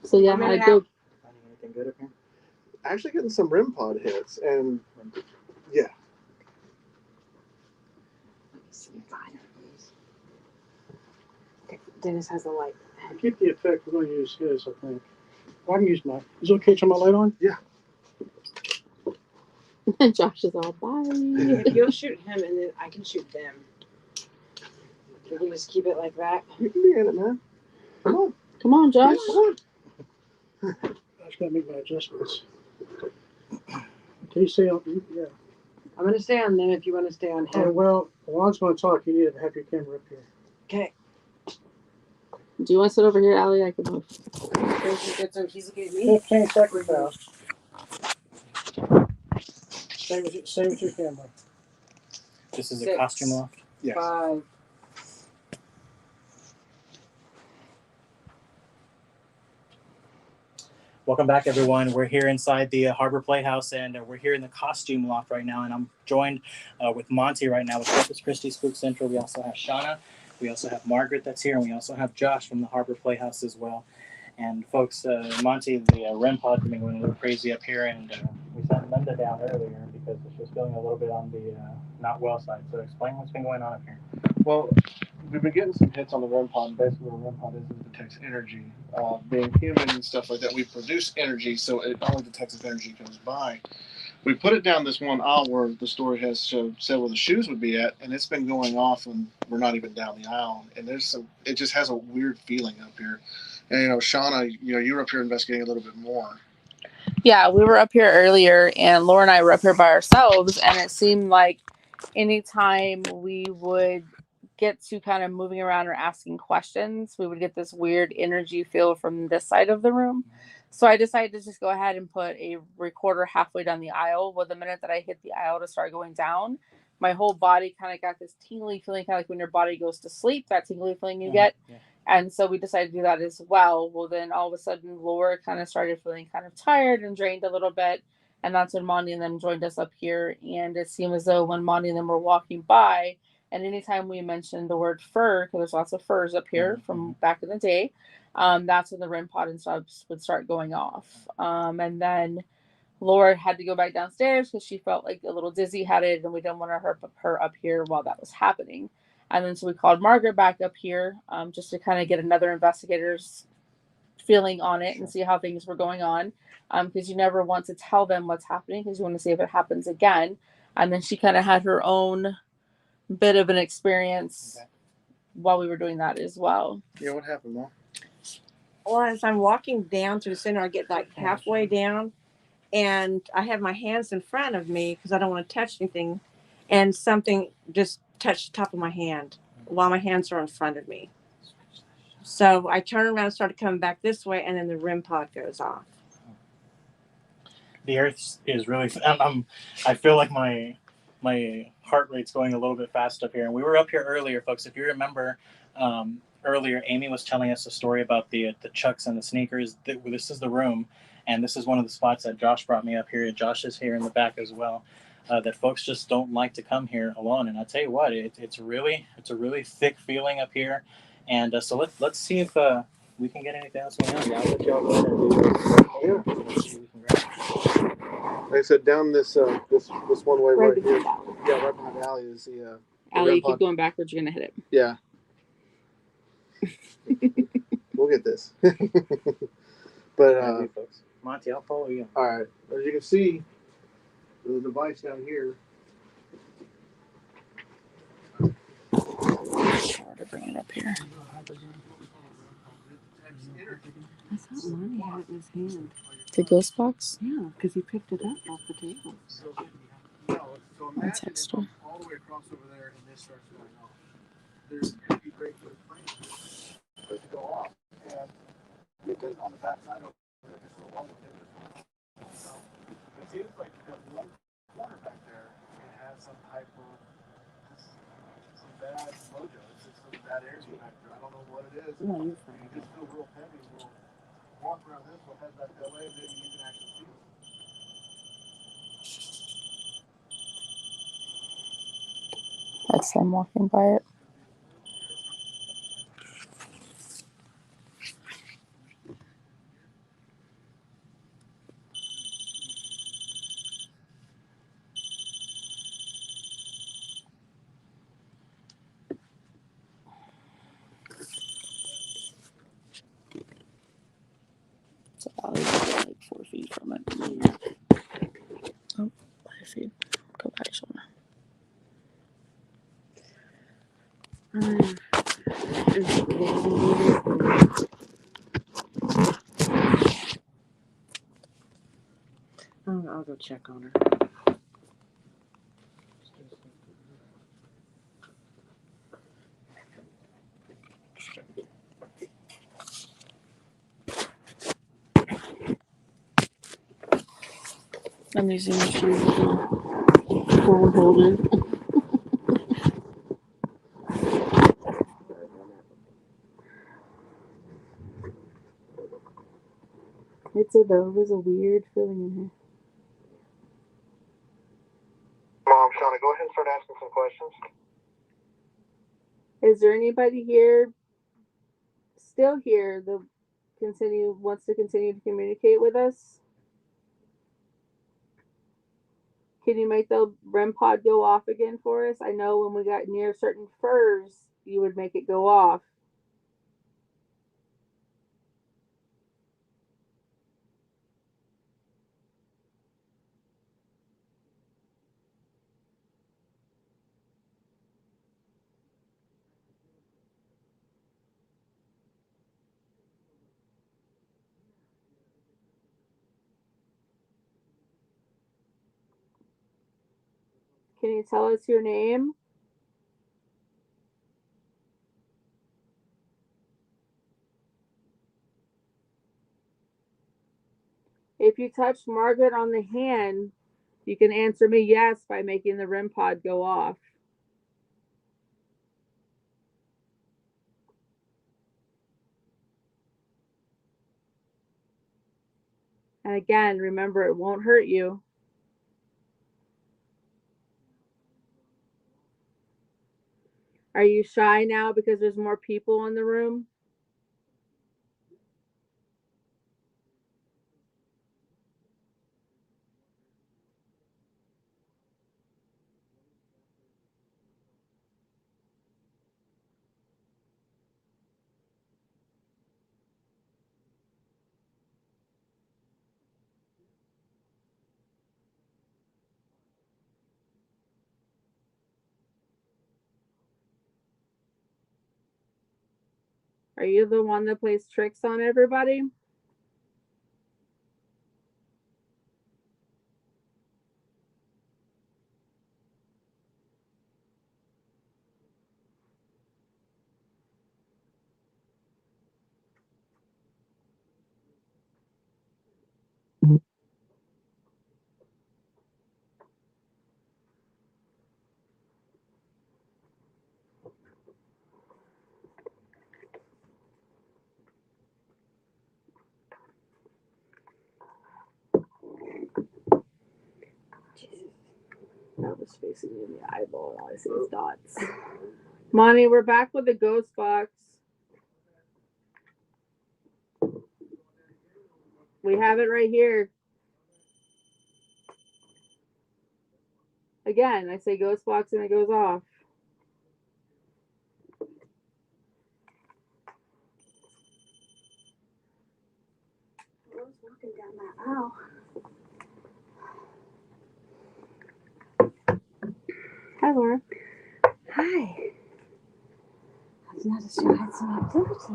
So yeah, One I minute go. Finding anything good up here? Actually getting some REM pod hits, and yeah. Dennis has the light. To keep the effect, we're going to use his, I think. Well, I can use mine. Is it okay to turn my light on? Josh is all bye. If you'll shoot him and then I can shoot them. We can just keep it like that. You can be in it, man. Come on. Come on, Josh. Come on. I just got to make my adjustments. Can you stay on? Yeah. I'm going to stay on them if you want to stay on Oh, him. well, Juan's going to talk. You need to have your camera up here. Okay. Do you want to sit over here, Allie? I can move. He's looking at me. 15 seconds now. Stay with your camera. This is a 6, costume loft. Yes. 5. Welcome back, everyone. We're here inside the Harbor Playhouse, and we're here in the costume loft right now. And I'm joined with Monty right now with Corpus Christi Spook Central. We also have Shauna. We also have Margaret that's here, and we also have Josh from the Harbor Playhouse as well. And folks, Monty, the REM pod's been going a little crazy up here, and we sent Linda down earlier because she was feeling a little bit on the not well side. So explain what's been going on up here. Well, we've been getting some hits on the REM pod. Basically, what a REM pod is, it detects energy. Being human and stuff like that, we produce energy, so it only detects if energy comes by. We put it down this one aisle where the story has said where the shoes would be at, and it's been going off when we're not even down the aisle. And it just has a weird feeling up here. And Shauna, you were up here investigating a little bit more. Yeah, we were up here earlier, and Laura and I were up here by ourselves, and it seemed like anytime we would get to kind of moving around or asking questions, we would get this weird energy feel from this side of the room. So I decided to just go ahead and put a recorder halfway down the aisle. Well, the minute that I hit the aisle to start going down, my whole body kind of got this tingly feeling, kind of like when your body goes to sleep, that tingly feeling you get. Yeah. And so we decided to do that as well. Well, then all of a sudden, Laura kind of started feeling kind of tired and drained a little bit. And that's when Monty and them joined us up here. And it seemed as though when Monty and them were walking by, and anytime we mentioned the word fur, because there's lots of furs up here from back in the day, that's when the REM pod and stuff would start going off. And then Laura had to go back downstairs because she felt like a little dizzy headed, and we didn't want to hurt her up here while that was happening. And then so we called Margaret back up here just to kind of get another investigator's feeling on it and see how things were going on, because you never want to tell them what's happening because you want to see if it happens again. And then she kind of had her own bit of an experience while we were doing that as well. Yeah, what happened, Mom? Well, as I'm walking down through the center, I get like halfway down, and I have my hands in front of me because I don't want to touch anything, and something just touched the top of my hand while my hands are in front of me. So I turn around and started coming back this way, and then the REM pod goes off. The earth is really. I feel like my heart rate's going a little bit fast up here. And we were up here earlier, folks. If you remember, earlier Amy was telling us a story about the Chucks and the sneakers. This is the room, and this is one of the spots that Josh brought me up here. Josh is here in the back as well. That folks just don't like to come here alone. And I tell you what, it's a really thick feeling up here. And so let's see if we can get anything else going on. Yeah, I'll let y'all go ahead and do this. Like I said, down this this one way right here. Alley. Yeah, right behind the alley is the Allie, you pod. keep going backwards, you're gonna hit it. Yeah. We'll get this. But folks. Monty, I'll follow you. all right. As you can see, the device down here. To bring it up here. I thought Monty had it in his hand. The ghost box? Yeah, because he picked it up off the table. So I'll imagine text if her. I'm all the way across over there and this starts going off. There's going to be great for the plane to go off. And because on the back side over there, there's a long so it seems like that one corner back there it has some type of some bad mojo. It's just some bad energy back there. I don't know what it is. No, you're fine. You just feel real heavy. We'll walk around this, we'll head back that way, and maybe you can actually feel it. That's them walking by it. So Allie's like 4 feet from it. Oh, 5 feet. Go back, shoulder. I'll go check on her. I'm using the shoes as a phone holder. It's a though. There's a weird feeling in here. Mom, Shauna, go ahead and start asking some questions. Is there anybody here still here that wants to continue to communicate with us? Can you make the REM pod go off again for us? I know when we got near certain furs, you would make it go off. Can you tell us your name? If you touch Margaret on the hand, you can answer me yes by making the REM pod go off. And again, remember, it won't hurt you. Are you shy now because there's more people in the room? Are you the one that plays tricks on everybody? That was facing me in the eyeball. All I see is dots. Monty, we're back with the ghost box. We have it right here. Again, I say ghost box and it goes off. I was walking down that aisle. Hi, Laura. Hi. I've noticed you had some activity.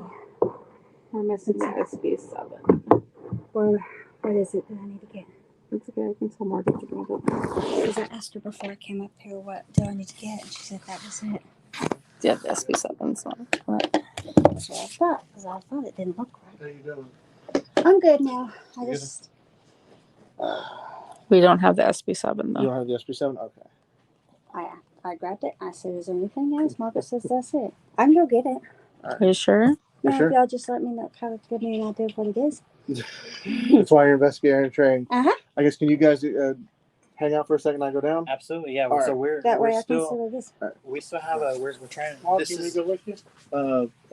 I'm missing the SB7. Well, what is it that I need to get? It's okay. I can tell Margaret to bring it up. Because I asked her before I came up here, what do I need to get? And she said that was it. Yeah, the SB7. So. That's what I thought, because I thought it didn't look right. How you doing? I'm good now. I You just, We don't have the SB7 You though. don't have the SB7? Okay. I grabbed it. I said, is there anything else? Margaret says that's it. I can go get it. Are you sure? No, sure? if y'all just let me know, kind of give me an idea of what it is. That's why you're investigating and training. Uh-huh. I guess, can you guys hang out for a second and I go down? Absolutely, yeah. All So right. we're That way we're I can see still what it is. we still have a we're trying. This is go with you?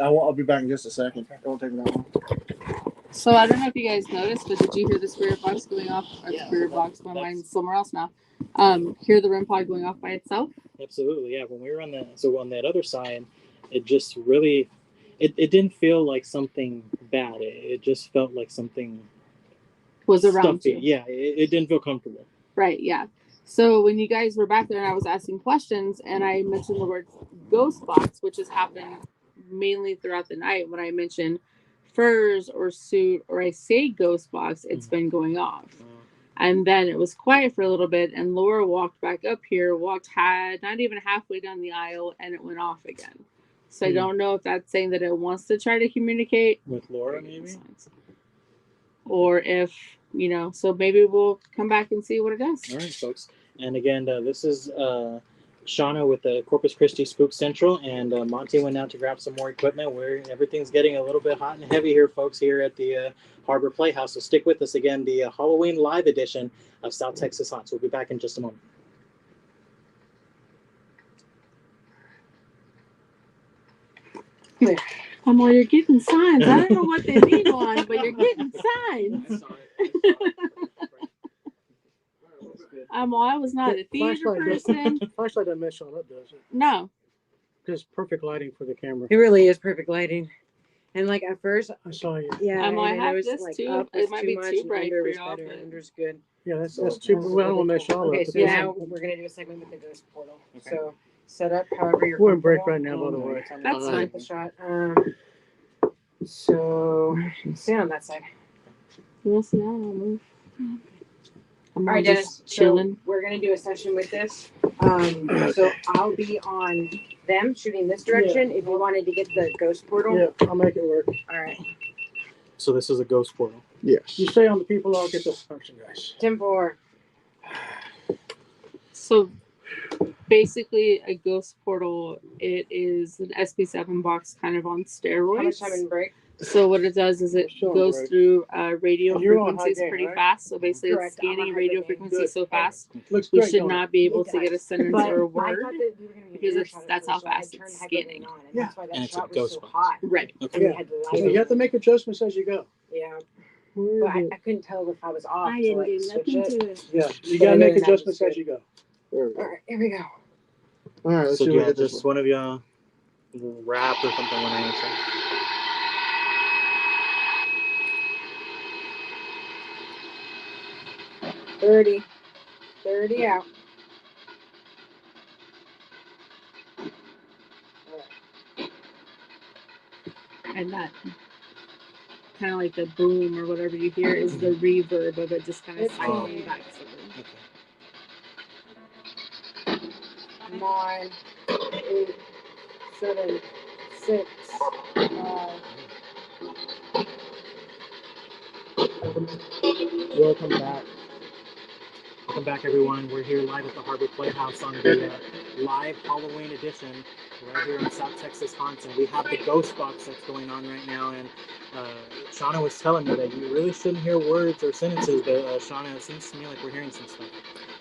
I'll be back in just a second. It won't take me that long. So I don't know if you guys noticed, but did you hear the spirit box going off? Or Yeah, spirit so box, my that's- mind's somewhere else now. Hear the REM pod going off by itself? absolutely, yeah. When we were on that other side, it just really it didn't feel like something bad. It just felt like something Was around stuffy. you. Yeah, it didn't feel comfortable. Right, yeah. So when you guys were back there and I was asking questions and I mentioned the word ghost box, which has happened mainly throughout the night, when I mention furs or suit or I say ghost box, it's been going off. And then it was quiet for a little bit and Laura walked back up here, not even halfway down the aisle, and it went off again. So I don't know if that's saying that it wants to try to communicate With Laura, maybe? or if, so maybe we'll come back and see what it does. All right, folks. And again, this is Shauna with the Corpus Christi Spook Central, and Monty went out to grab some more equipment. Where everything's getting a little bit hot and heavy here, folks, here at the Harbor Playhouse. So stick with us again, the Halloween live edition of South Texas Haunts. We'll be back in just a moment. Well, you're getting signs. I don't know what they mean on, but you're getting signs. I was not a theater person. Flashlight doesn't mess all up, does it? No. Because perfect lighting for the camera. It really is perfect lighting. And like at first, I saw you. yeah, I and then have it was this like too. up It was might too be much too and bright under for was y'all, better. but- Under's good. Yeah, that's too. Well, I don't want to mess y'all Okay, up. so But now we're gonna do a segment with the ghost portal. Okay. So set up however you're. we're in break comfortable. right now, by the way. That's Set fine. up the shot. So stay on that side. You want to sit down? I'll move. I'm All right, just Dennis. chilling. So we're gonna do a session with this. So I'll be on them shooting this direction. If you wanted to get the ghost portal. Yeah, I'll make it work. All right. So this is a ghost portal. Yes. You stay on the people, I'll get this function, guys. 10-4. So basically, a ghost portal, it is an SB7 box kind of on steroids. How much time in break? So what it does is it Still goes great. through radio And you're on frequencies high gain, pretty right? fast. So basically, Correct. it's I'm on scanning high radio gain. frequency Good. so fast Looks we great. should don't it? not be able It to get a does. sentence But or a I word. thought that we were gonna be because earshot at that's how first, so I fast turned it's hyper scanning. gain on, and Yeah. that's why that And it's a shot was ghost so box. hot. Right. And Yeah. we had to So light you have it. to make adjustments as you go. Yeah, but I couldn't tell if I was off. I to didn't like do switch nothing it. to it. Yeah, you But gotta it make is adjustments good. as you go. There we All go. right, here we go. All right, let's So see yeah, what we get this just one. one of y'all rap or something when I answer. 30 out. And that kind of like the boom or whatever you hear is the reverb of it just kind of cycling back through. Okay. 9, 8, 7, 6, 5. Welcome back. Welcome back, everyone. We're here live at the Harbor Playhouse on the live Halloween edition right here in South Texas Haunts. And we have the ghost box that's going on right now. And Shauna was telling me that you really shouldn't hear words or sentences, but Shauna, it seems to me like we're hearing some stuff.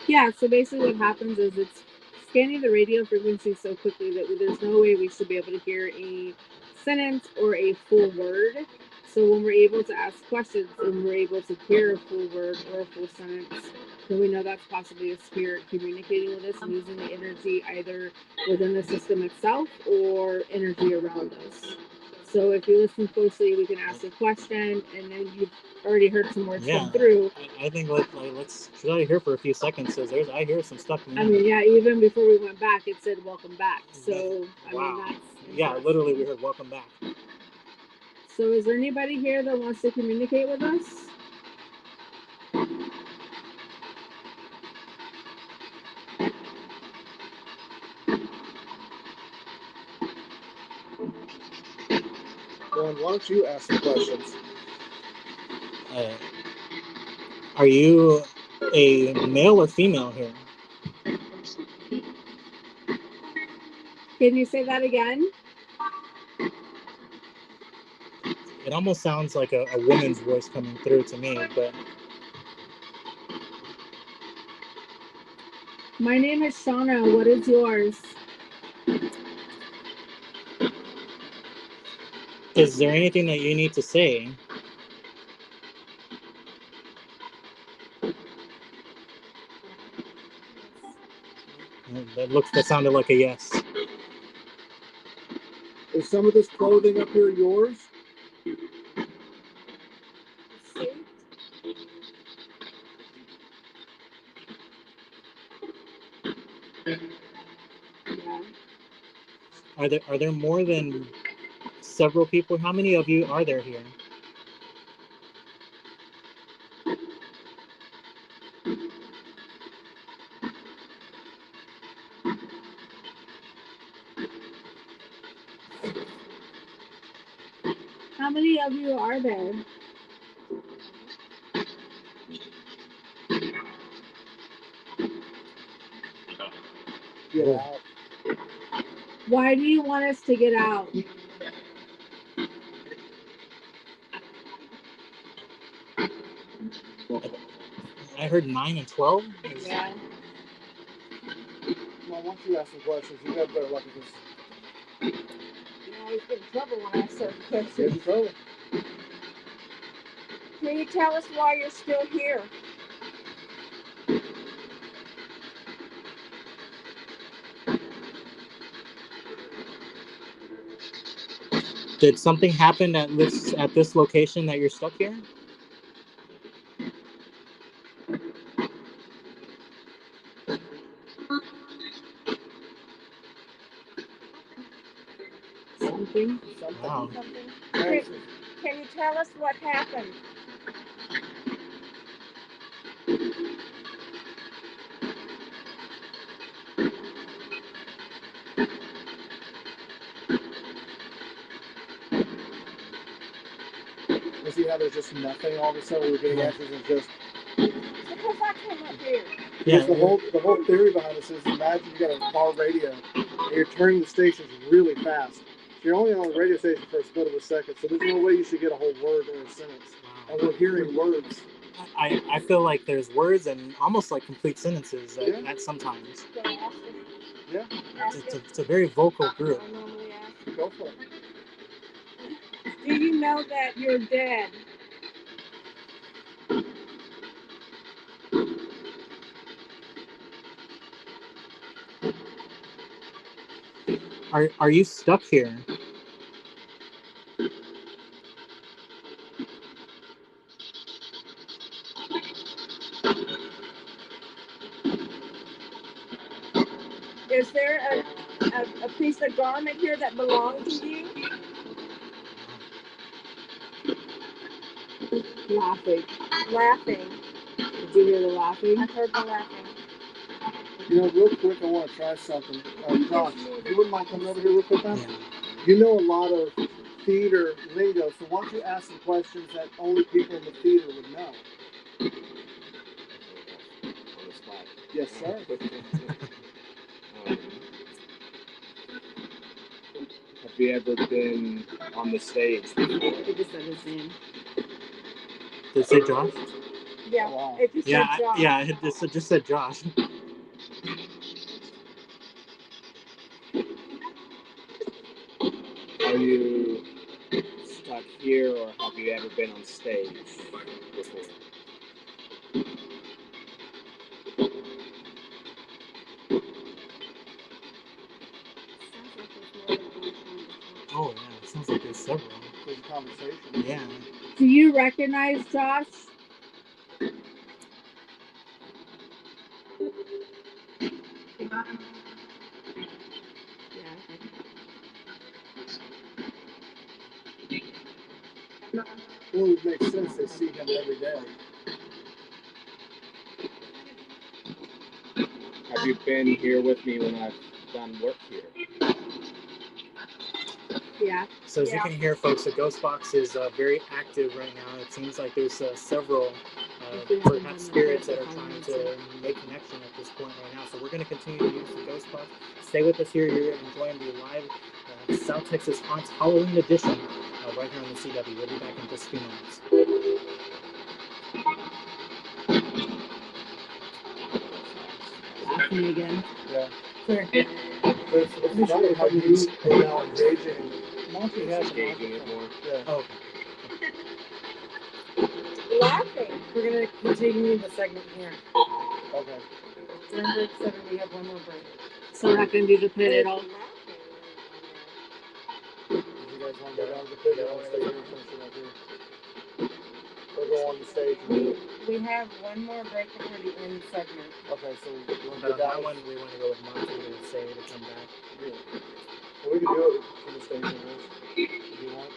Yeah, so basically what happens is it's scanning the radio frequency so quickly that there's no way we should be able to hear a sentence or a full word. So when we're able to ask questions and we're able to hear a full word or a full sentence, then we know that's possibly a spirit communicating with us and using the energy either within the system itself or energy around us. So if you listen closely, we can ask a question, and then you've already heard some words come through. I think let's try to hear for a few seconds. So I hear some stuff. I mean, yeah, even before we went back, it said "Welcome back." So I mean, that's literally we heard "Welcome back." So is there anybody here that wants to communicate with us? Why don't you ask some questions? Are you a male or female here? Can you say that again? It almost sounds like a woman's voice coming through to me, but... My name is Shauna. What is yours? Is there anything that you need to say? That sounded like a yes. Is some of this clothing up here yours? Yeah. Are there more than several people? How many of you are there here? How many of you are there? Get out. Why do you want us to get out? I heard 9 and 12. Yeah. Well, once you ask some questions, you got better luck with this. You always get in trouble when I ask certain questions. Get in trouble. Can you tell us why you're still here? Did something happen at this location that you're stuck here? Something. Wow. Can you tell us what happened? You see how there's just nothing all of a sudden we're getting answers and just... Because I came up here. Because the whole theory behind this is imagine you got a car radio and you're turning the stations really fast. So you're only on the radio station for a split of a second, so there's no way you should get a whole word or a sentence. And we're hearing words. I feel like there's words and almost like complete sentences at sometimes. Yeah. It's a very vocal group. Go for it. Do you know that you're dead? Are you stuck here? Is there a piece of garment here that belonged to you? Laughing. Laughing. Did you hear the laughing? I heard the laughing. You know, real quick, I want to try something. Josh, you wouldn't mind coming over here real quick, man? Yeah. You know a lot of theater lingo, so why don't you ask some questions that only people in the theater would know? On the spot. Yes, sir. Have you ever been on the stage before? It just said his name. Did it say Josh? Yeah. Oh, wow. It just Yeah, said Josh. yeah, it just said Josh. Are you stuck here, or have you ever been on stage before? Oh yeah, it sounds like there's several. There's a conversation. Yeah. Do you recognize Josh? Well, it makes sense. They see him every day. Have you been here with me when I've done work here? Yeah. So as you can hear, folks, the ghost box is very active right now. It seems like there's several perhaps spirits that are trying to make connection at this point right now. So we're going to continue to use the ghost box. Stay with us here. You're enjoying the live South Texas Haunts Halloween edition right here on the CW. We'll be back in just a few minutes. Laughing again. Yeah. It's funny how you are now engaging. Monty has Engaging it more. Yeah. Oh, Laughing. We're gonna continue the segment here. Okay. During break 7, we have one more break. So we're not going to do the pit at all. If you guys want to go down to the pit, I want to stay here and finish it up here. Or go on the stage. We have one more break before the end segment. Okay, so you want to but go on down? that one, we want to go with Monty to say to come back. Yeah. Well, we can do it from the stage if you want.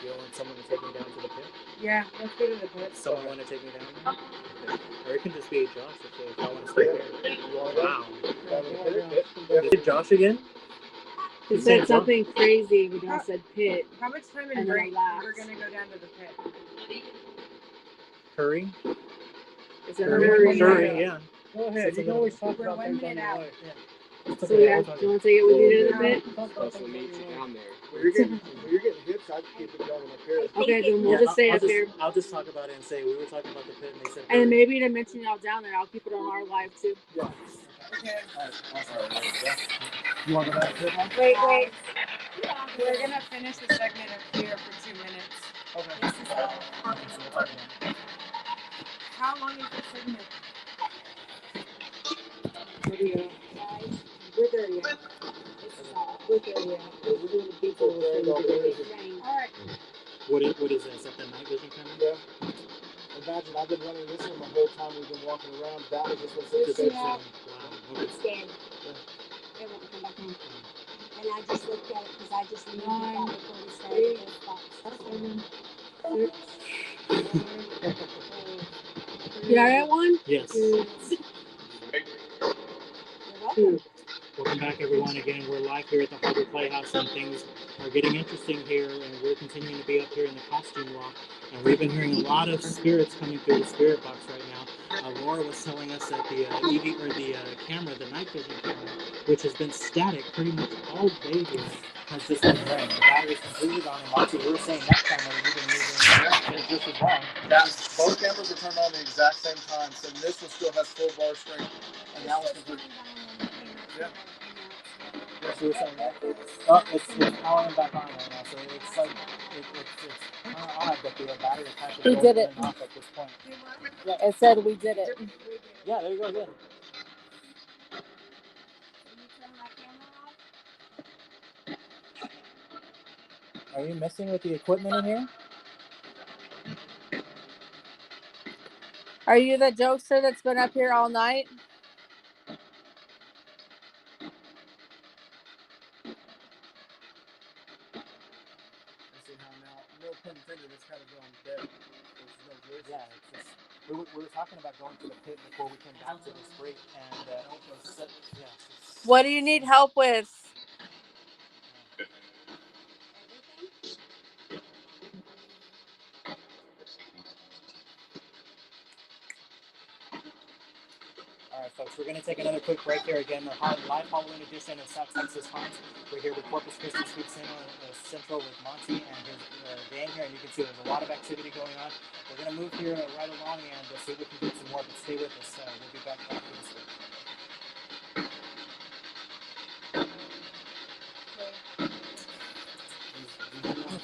You don't want someone to take me down to the pit? Yeah, let's go to the pit. Someone want to take me down there? Okay. Or it can just be Josh if I want to stay there. You want to go? Wow. Down to the pit? Is it Josh again? He You said said something crazy, but I said pit. How much time in And then break? relax. We're gonna go down to the pit. Hurry? Is it Hurry, hurry? yeah. Go ahead. You can always talk We're about 1 things on minute your out. way. It's So okay, we I'll have, talk do you want to take it with you to the pit? Supposed to meet you down there. When you're getting hits, I'd keep it going up here. Okay, then we'll Yeah, just stay up here. I'll just talk about it and say we were talking about the pit and they said And then hurry. maybe to mention y'all down there, I'll keep it on our live too. Yeah. Okay. You want to go down to the pit now? Wait. We're gonna finish the segment up here for 2 minutes. Okay. This is all. How long is the segment? Video. We're there yet. We're there yet. We're doing the people thing. Alright. What is that? Is that the night vision camera? Yeah. Imagine I've been running this one the whole time we've been walking around. That was just what's Just in wow. Okay. Scared. They want to come back home. And I just looked at it because I just knew that before we started this box. Did I get one? Yes. You're welcome. Welcome back, everyone. Again, we're live here at the Harbor Playhouse, and things are getting interesting here. And we're continuing to be up here in the costume walk, and we've been hearing a lot of spirits coming through the spirit box right now. Laura was telling us that the EV or the camera, the night vision camera, which has been static pretty much all day here, has just been drained. The battery's completely gone. And Monty, we were saying that camera you've been using is just as wrong. Both cameras are turned on at the exact same time, so this one still has full bar strength, and that one's completely. Yeah. So you were saying that? Oh, it's powering back on right now, so it's like it's kind of odd that the battery pack is We going did in it. and off at this point. It said we did it. Yeah, there you go. Good. Are you messing with the equipment in here? Are you the jokester that's been up here all night? I see how now, no pun intended, it's kind of gone dead. yeah, it's just, we were talking about going to the pit before we came back to this break, and yeah. What do you need help with? All right, folks, we're going to take another quick break here. Again, the live Halloween edition of South Texas Haunts. We're here with Corpus Christi Central with Monty and his gang here, and you can see there's a lot of activity going on. We're going to move here right along and see if we can get some more, but stay with us. We'll be back after this break.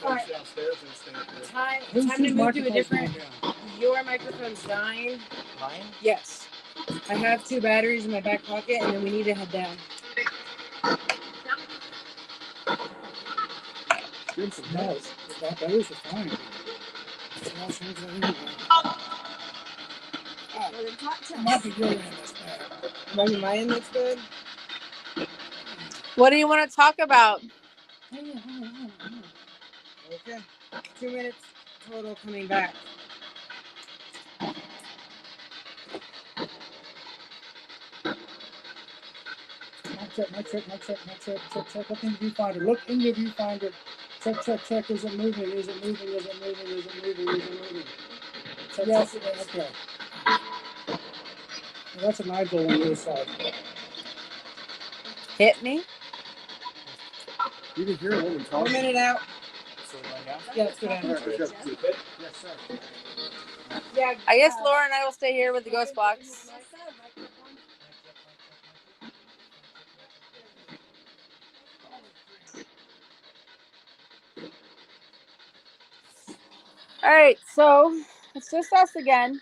All right. Time to move to a different. Your microphone's dying. Mine? Yes. I have 2 batteries in my back pocket, and then we need to head down. No, that batteries are fine. Might be your end that's bad. Maybe my end looks good. What do you want to talk about? Okay. 2 minutes total coming back. Check. Look in the viewfinder. Look in your viewfinder. Check. Is it moving? Is it moving? Yes. Okay. Well, that's an eyeball on the other side. Hit me? You can hear what we talk. 1 minute out. So we're going down? Yeah, let's go down. Yes, sir. Yeah. I guess Laura and I will stay here with the ghost box. All right, so it's just us again.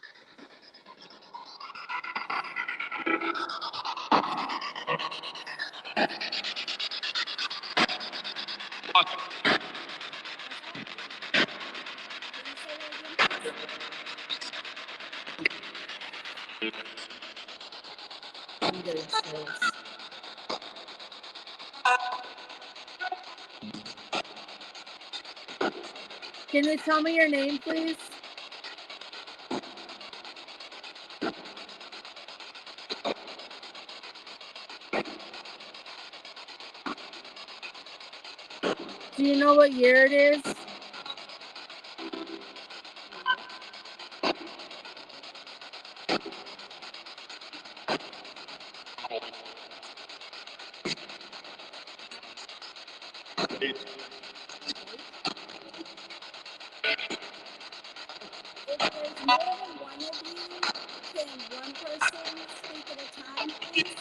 Can you tell me your name, please? Do you know what year it is? If there's more than one of you, can one person speak at a time, please?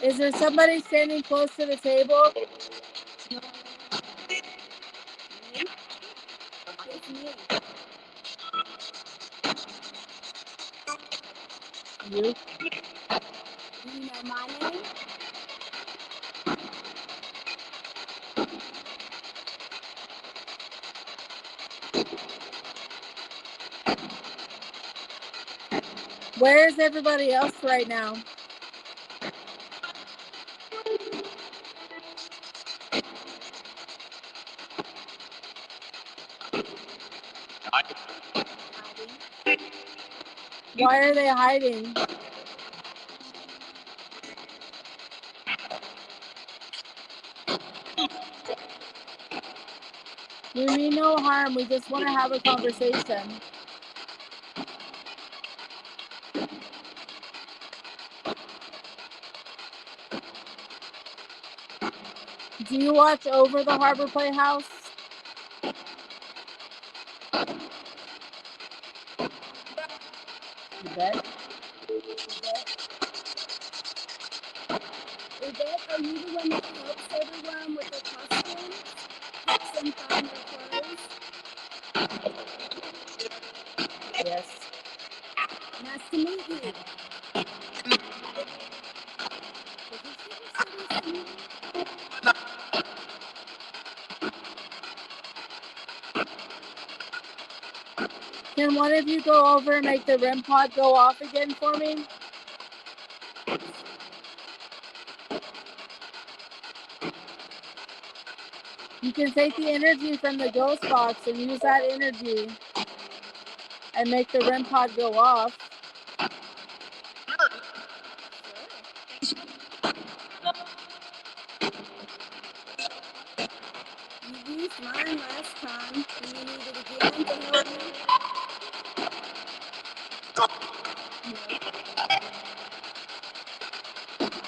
Is there somebody standing close to the table? It's me. You? Do you know my name? Where is everybody else right now? Why are they hiding? We mean no harm. We just want to have a conversation. Do you watch over the Harbor Playhouse? You bet. Yvette, are you the one that helps everyone with their costumes? Helps them find their clothes? Yes. Nice to meet you. Can one of you go over and make the REM pod go off again for me? You can take the energy from the ghost box and use that energy and make the REM pod go off. You used mine last time. Do you need it again to help you?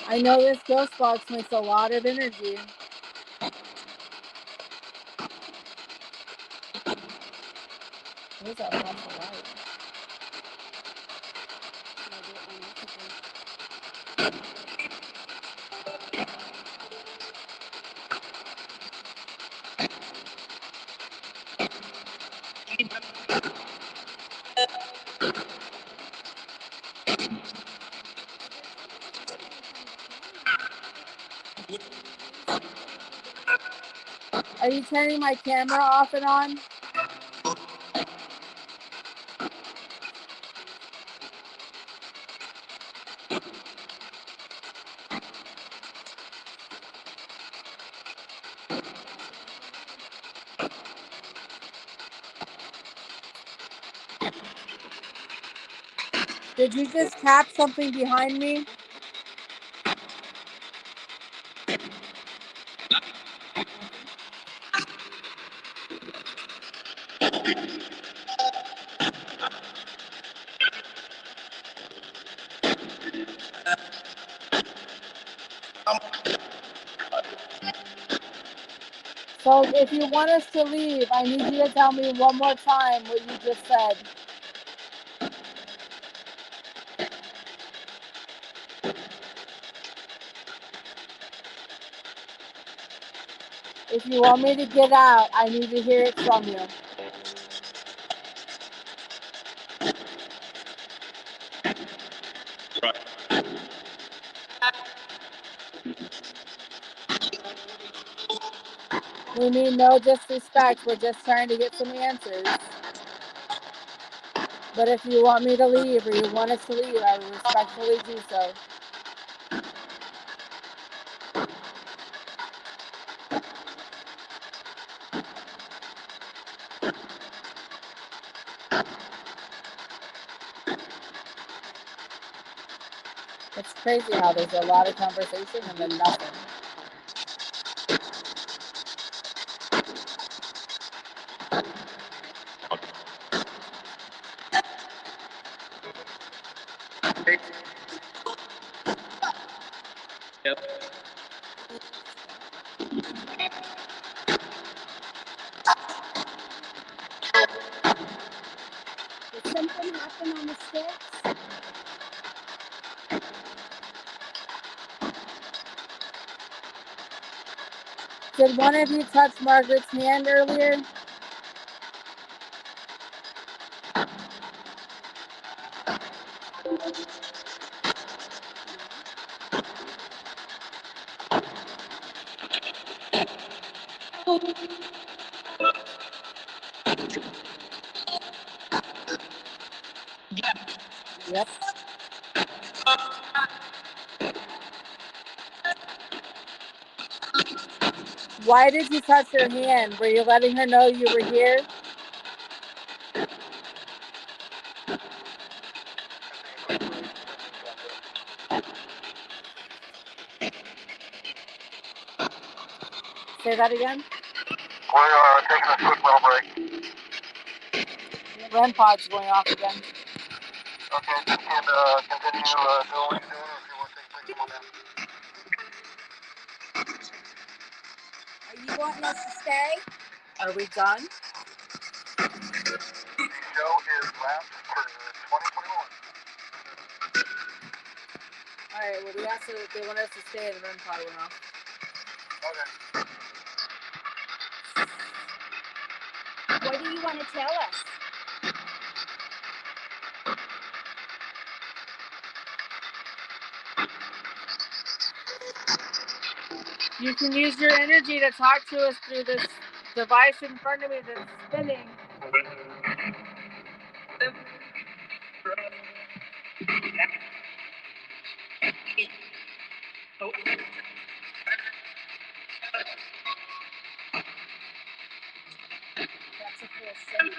I know this ghost box makes a lot of energy. What is that flash of light? Are you turning my camera off and on? Did you just tap something behind me? So if you want us to leave, I need you to tell me one more time what you just said. If you want me to get out, I need to hear it from you. We mean no disrespect. We're just trying to get some answers. But if you want me to leave or you want us to leave, I will respectfully do so. It's crazy how there's a lot of conversation and then nothing. Yep. Did something happen on the steps? Did one of you touch Margaret's hand earlier? Yep. Why did you touch her hand? Were you letting her know you were here? Say that again? We're taking a quick little break. REM pod's going off again. Okay, you can continue doing what you're doing, or if you want to take one out. Are you wanting us to stay? Are we done? The show is wrapped for 2021. Alright, well they want us to stay and the REM pod went off. Okay. What do you want to tell us? You can use your energy to talk to us through this device in front of me that's spinning. Oh. That's a full sentence,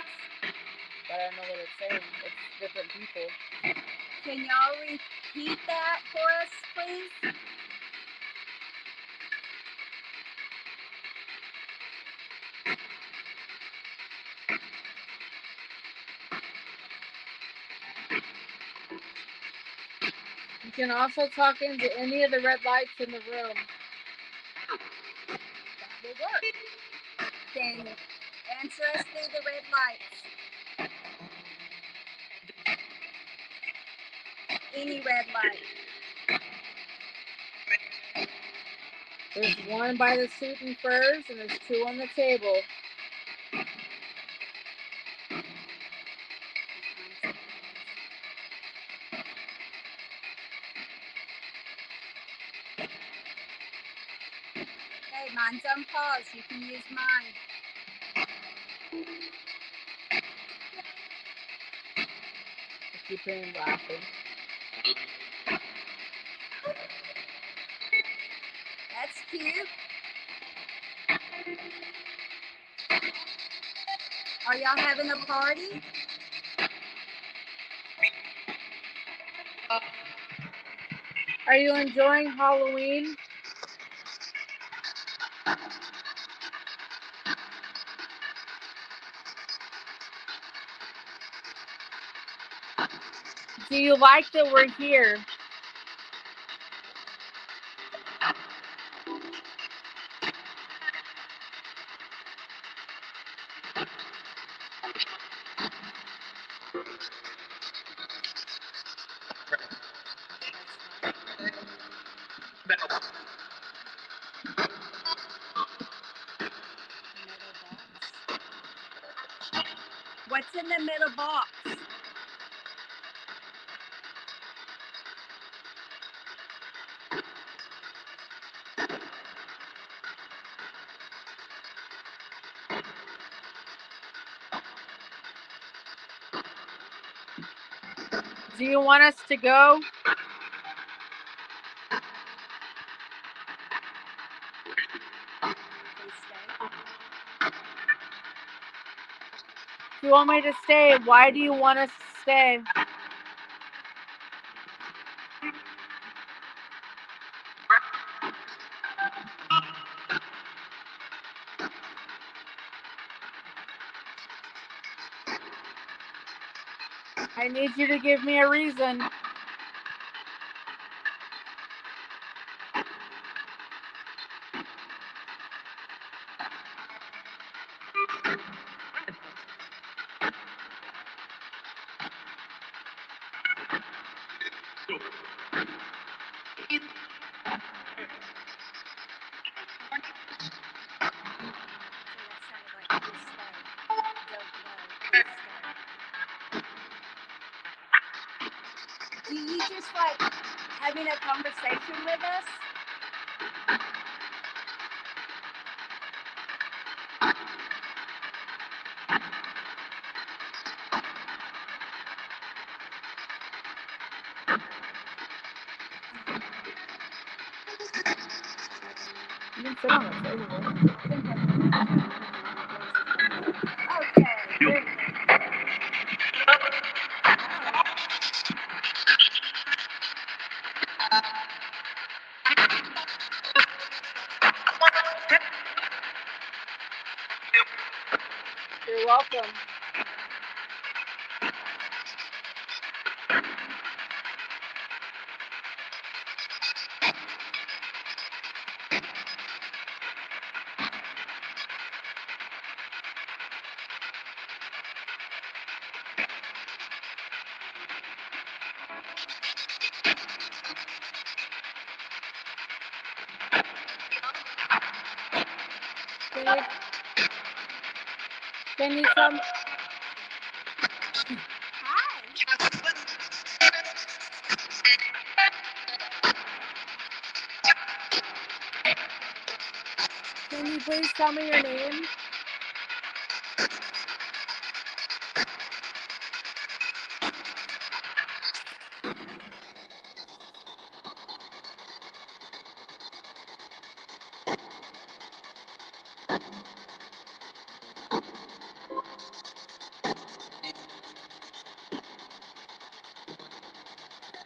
but I don't know what it's saying. It's different people. Can y'all repeat that for us, please? You can also talk into any of the red lights in the room. That will work. Then answer us through the red lights. Any red light. There's one by the suit and furs, and there's two on the table. Hey, mine's on pause. You can use mine. I keep hearing laughing. That's cute. Are y'all having a party? Are you enjoying Halloween? Do you like that we're here? What's in the middle box? Do you want us to go? If you want me to stay, why do you want us to stay? I need you to give me a reason. Do you just like having a conversation with us? You can sit on the table. Okay. You're welcome. Can you come? Can you please tell me your name?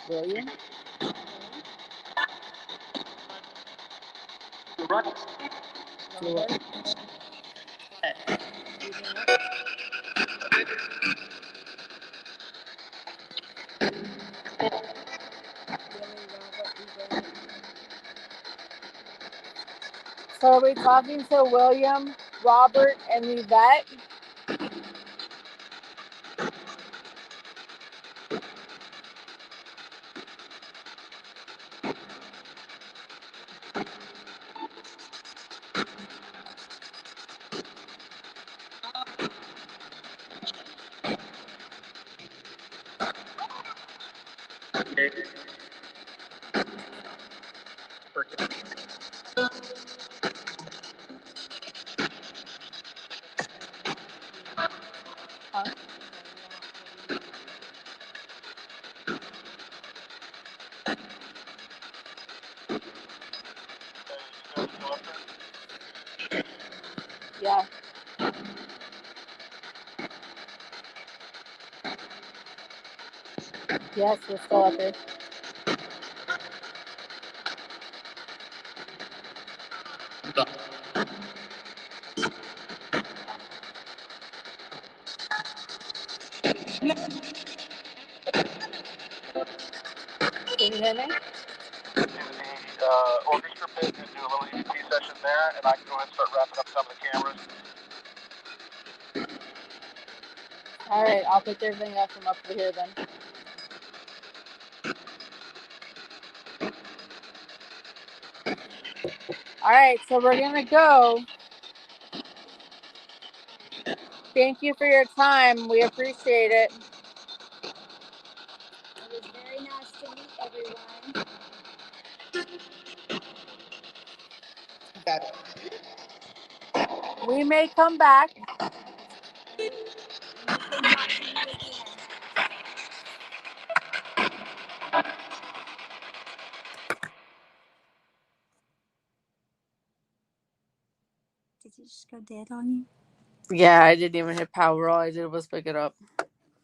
William? Lord? So are we talking to William, Robert, and Yvette? Huh? Yeah. Yes, we're still up here. Can you hear me? Orchestra pit and do a little EVP session there, and I can go ahead and start wrapping up some of the cameras. All right, I'll pick everything up from up here then. All right, so we're gonna go. Thank you for your time. We appreciate it. It was very nice to meet everyone. We may come back. We can talk to you again. Did you just go dead on you? Yeah, I didn't even hit power. All I did was pick it up.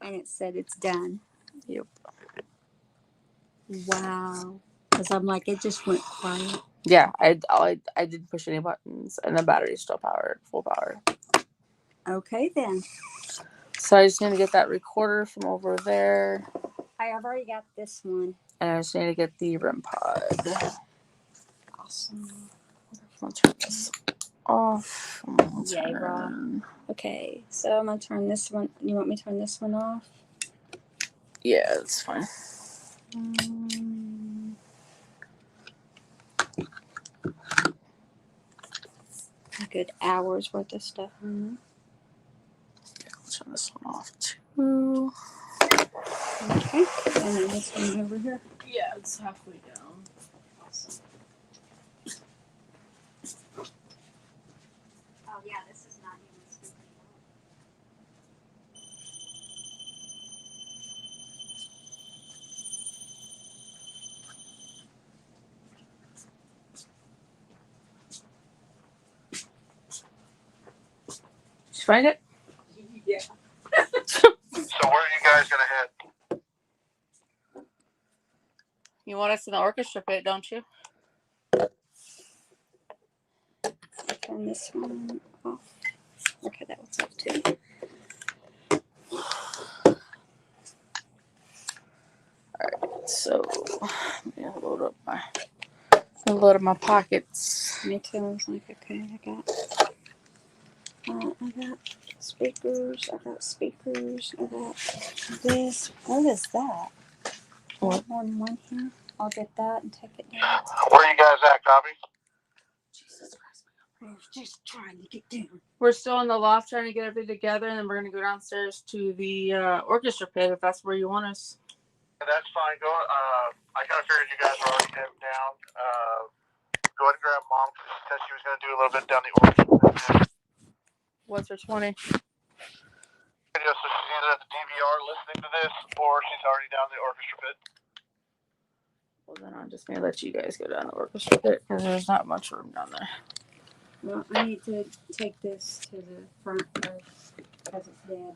And it said it's done. Yep. Wow. Because I'm like, it just went quiet. Yeah, I didn't push any buttons, and the battery's still powered, full power. Okay, then. So I just need to get that recorder from over there, I've already got this one. and I just need to get the REM pod. Awesome. I'm gonna turn this off. Yay, Rob. Okay, so I'm going to turn this one. You want me to turn this one off? Yeah, it's fine. A good hour's worth of stuff on Yeah, I'll turn this one off too. there. Okay, and then this one over here. Yeah, it's halfway down. Oh, yeah, this is not even speaking. Did you find it? Yeah. So where are you guys gonna head? You want us in the orchestra pit, don't you? Turn this one off. Okay, that one's off too. So, yeah, load up my pockets. Me too. I was like, okay, I got speakers. I got speakers. I got this. What is that? What? One here. I'll get that and take it down. Where are you guys at, copy? Jesus Christ. We're just trying to get down. We're still in the loft trying to get everything together, and then we're gonna go downstairs to the orchestra pit if that's where you want us. That's fine. Go. I kind of figured you guys were already heading down. Go ahead and grab Mom because she said she was going to do a little bit down the orchestra. What's her 20? So she's either at the DVR listening to this, or she's already down the orchestra pit. Well, then I'm just gonna let you guys go down the orchestra pit because there's not much room down there. Well, I need to take this to the front first because it's dead.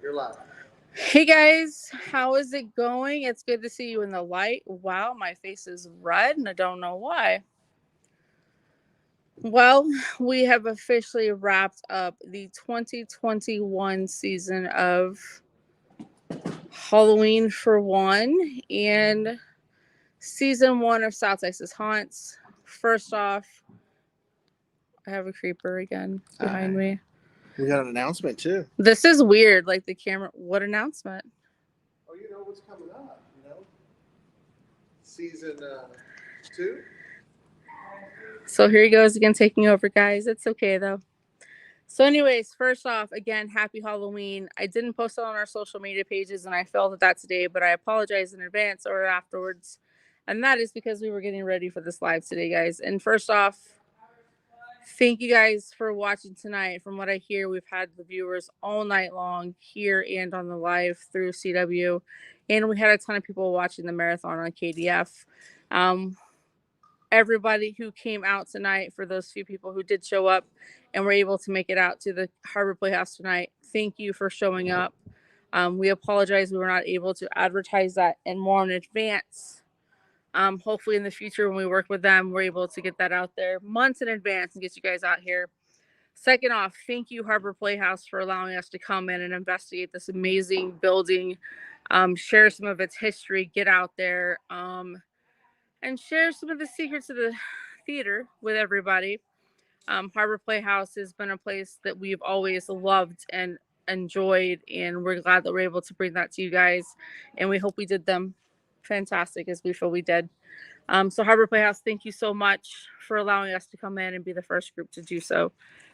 You're live. Hey guys, how is it going? It's good to see you in the light. Wow, my face is red and I don't know why. Well, we have officially wrapped up the 2021 season of Halloween for One and season 1 of South Texas Haunts. First off, I have a creeper again behind me. We got an announcement too. This is weird, like the camera. What announcement? Oh, you know what's coming up, you know? Season 2. So here he goes again, taking over, guys. It's okay though. So anyways, first off, again, happy Halloween. I didn't post it on our social media pages and I failed at that today, but I apologize in advance or afterwards. And that is because we were getting ready for this live today, guys. And first off, thank you guys for watching tonight. From what I hear, we've had the viewers all night long here and on the live through CW. And we had a ton of people watching the marathon on KDF. Everybody who came out tonight, for those few people who did show up and were able to make it out to the Harbor Playhouse tonight, thank you for showing up. We apologize we were not able to advertise that and more in advance. Hopefully in the future when we work with them, we're able to get that out there months in advance and get you guys out here. Second off, thank you, Harbor Playhouse, for allowing us to come in and investigate this amazing building, share some of its history, get out there, and share some of the secrets of the theater with everybody. Harbor Playhouse has been a place that we've always loved and enjoyed, and we're glad that we're able to bring that to you guys. And we hope we did them fantastic as we feel we did. So Harbor Playhouse, thank you so much for allowing us to come in and be the first group to do so.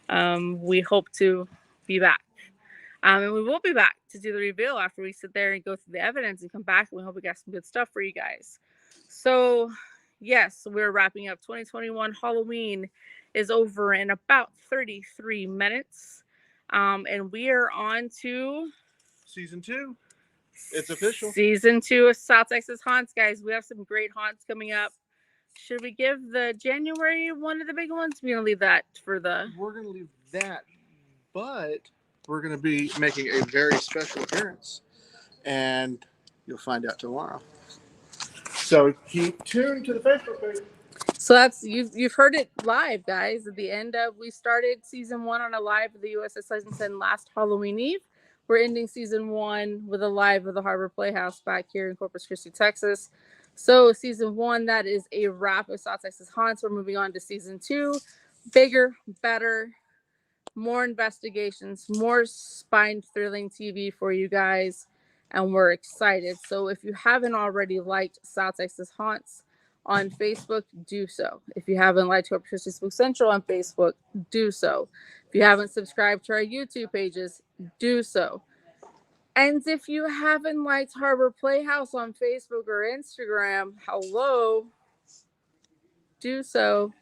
We hope to be back. And we will be back to do the reveal after we sit there and go through the evidence and come back. And we hope we got some good stuff for you guys. So, yes, we're wrapping up 2021. Halloween is over in about 33 minutes. And we are on to Season 2. It's official. Season 2 of South Texas Haunts, guys. We have some great haunts coming up. Should we give the January one of the big ones? We're going to leave that for the... We're going to leave that, but we're going to be making a very special appearance, and you'll find out tomorrow. So keep tuned to the Facebook page. So that's you've heard it live, guys. At the end of we started season 1 on a live of the USS Lexington last Halloween Eve. We're ending season 1 with a live of the Harbor Playhouse back here in Corpus Christi, Texas. So season 1, that is a wrap of South Texas Haunts. We're moving on to season 2, bigger, better, more investigations, more spine-thrilling TV for you guys, and we're excited. So if you haven't already liked South Texas Haunts on Facebook, do so. If you haven't liked Corpus Christi Spook Central on Facebook, do so. If you haven't subscribed to our YouTube pages, do so. And if you haven't liked Harbor Playhouse on Facebook or Instagram, hello, do so.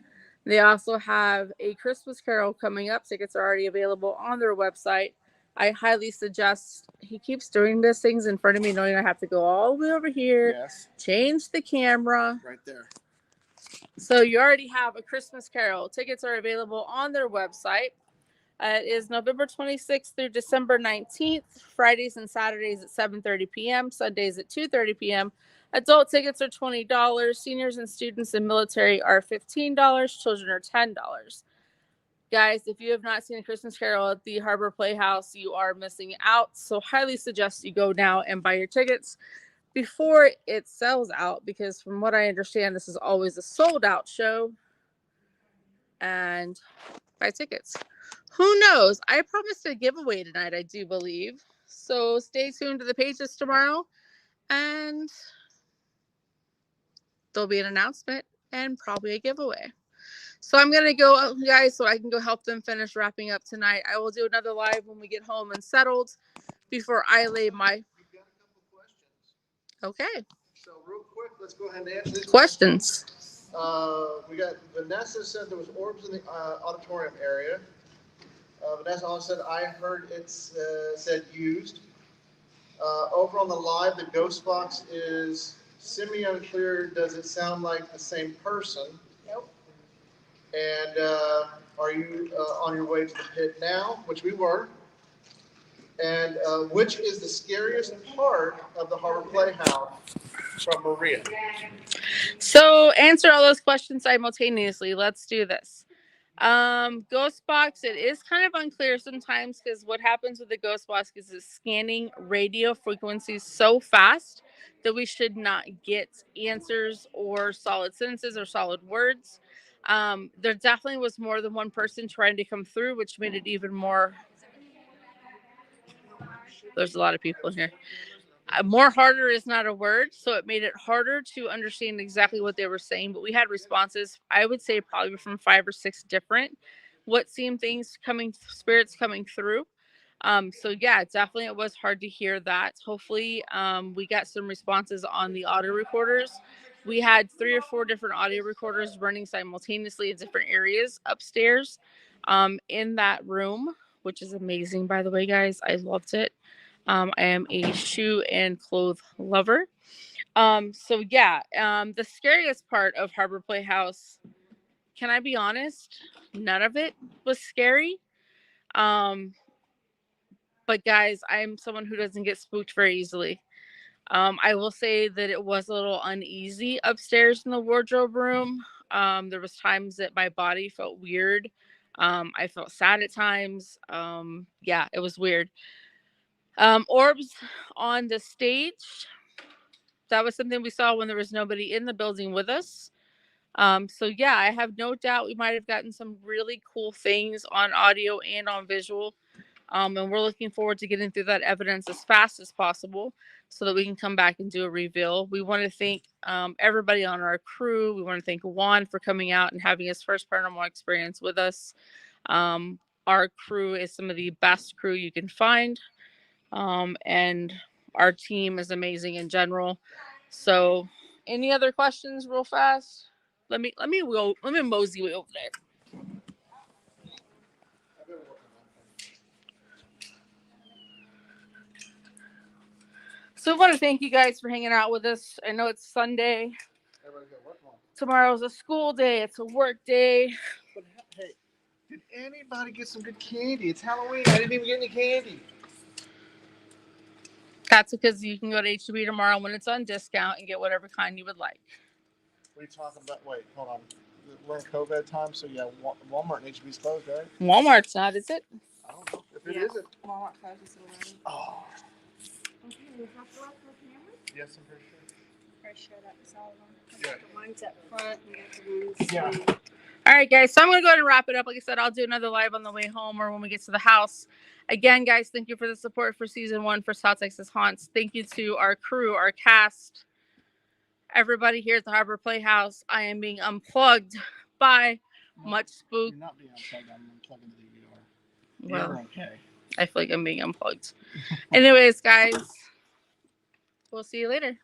They also have a Christmas Carol coming up. Tickets are already available on their website. I highly suggest, he keeps doing these things in front of me, knowing I have to go all the way over here, Yes. change the camera. Right there. So you already have a Christmas Carol. Tickets are available on their website. It is November 26th through December 19th, Fridays and Saturdays at 7:30 p.m., Sundays at 2:30 p.m. Adult tickets are $20. Seniors and students and military are $15. Children are $10. Guys, if you have not seen a Christmas Carol at the Harbor Playhouse, you are missing out. So highly suggest you go now and buy your tickets before it sells out, because from what I understand, this is always a sold out show. And buy tickets. Who knows? I promised a giveaway tonight, I do believe. So stay tuned to the pages tomorrow, and there'll be an announcement and probably a giveaway. So I'm going to go, guys, so I can go help them finish wrapping up tonight. I will do another live when we get home and settled before I lay my... We've got a couple of questions. Okay. So real quick, let's go ahead and answer these Questions. We got Vanessa said there was orbs in the auditorium area. Vanessa also said, I heard it's said used. Over on the live, the ghost box is semi-unclear. Does it sound like the same person? Nope. And are you on your way to the pit now? Which we were. And which is the scariest part of the Harbor Playhouse from Maria? So answer all those questions simultaneously. Let's do this. Ghost box, it is kind of unclear sometimes because what happens with the ghost box is it's scanning radio frequencies so fast that we should not get answers or solid sentences or solid words. There definitely was more than one person trying to come through, which made it even more. There's a lot of people in here. More harder is not a word, so it made it harder to understand exactly what they were saying. But we had responses, I would say probably from 5 or 6 different what seemed things coming, spirits coming through. So yeah, definitely it was hard to hear that. Hopefully we got some responses on the audio recorders. We had 3 or 4 different audio recorders running simultaneously in different areas upstairs in that room, which is amazing, by the way, guys. I loved it. I am a shoe and clothes lover. So yeah, the scariest part of Harbor Playhouse, can I be honest? None of it was scary. But guys, I'm someone who doesn't get spooked very easily. I will say that it was a little uneasy upstairs in the wardrobe room. There was times that my body felt weird. I felt sad at times. Yeah, it was weird. Orbs on the stage. That was something we saw when there was nobody in the building with us. So yeah, I have no doubt we might have gotten some really cool things on audio and on visual. And we're looking forward to getting through that evidence as fast as possible so that we can come back and do a reveal. We want to thank everybody on our crew. We want to thank Juan for coming out and having his first paranormal experience with us. Our crew is some of the best crew you can find. And our team is amazing in general. So, any other questions, real fast? Let me mosey way over there. So, I want to thank you guys for hanging out with us. I know it's Sunday. Tomorrow's a school day. It's a work day. But hey, did anybody get some good candy? It's Halloween. I didn't even get any candy. That's because you can go to HEB tomorrow when it's on discount and get whatever kind you would like. What are you talking about? Wait, hold on. We're in COVID time, so yeah, Walmart and HEB's closed, right? Walmart's not, is it? I don't know. If it isn't. Walmart closes already. Oh. Okay, we have to lock the cameras? Yes, I'm pretty sure. Pretty sure that was all of them. Yeah. The ones up front, we got the ones. Yeah. All right, guys. So I'm going to go ahead and wrap it up. Like I said, I'll do another live on the way home or when we get to the house. Again, guys, thank you for the support for season 1 for South Texas Haunts. Thank you to our crew, our cast, everybody here at the Harbor Playhouse. I am being unplugged by Much Spook. You're not being unplugged. I'm unplugging the DVR. Well, You're okay. I feel like I'm being unplugged. Anyways, guys, we'll see you later.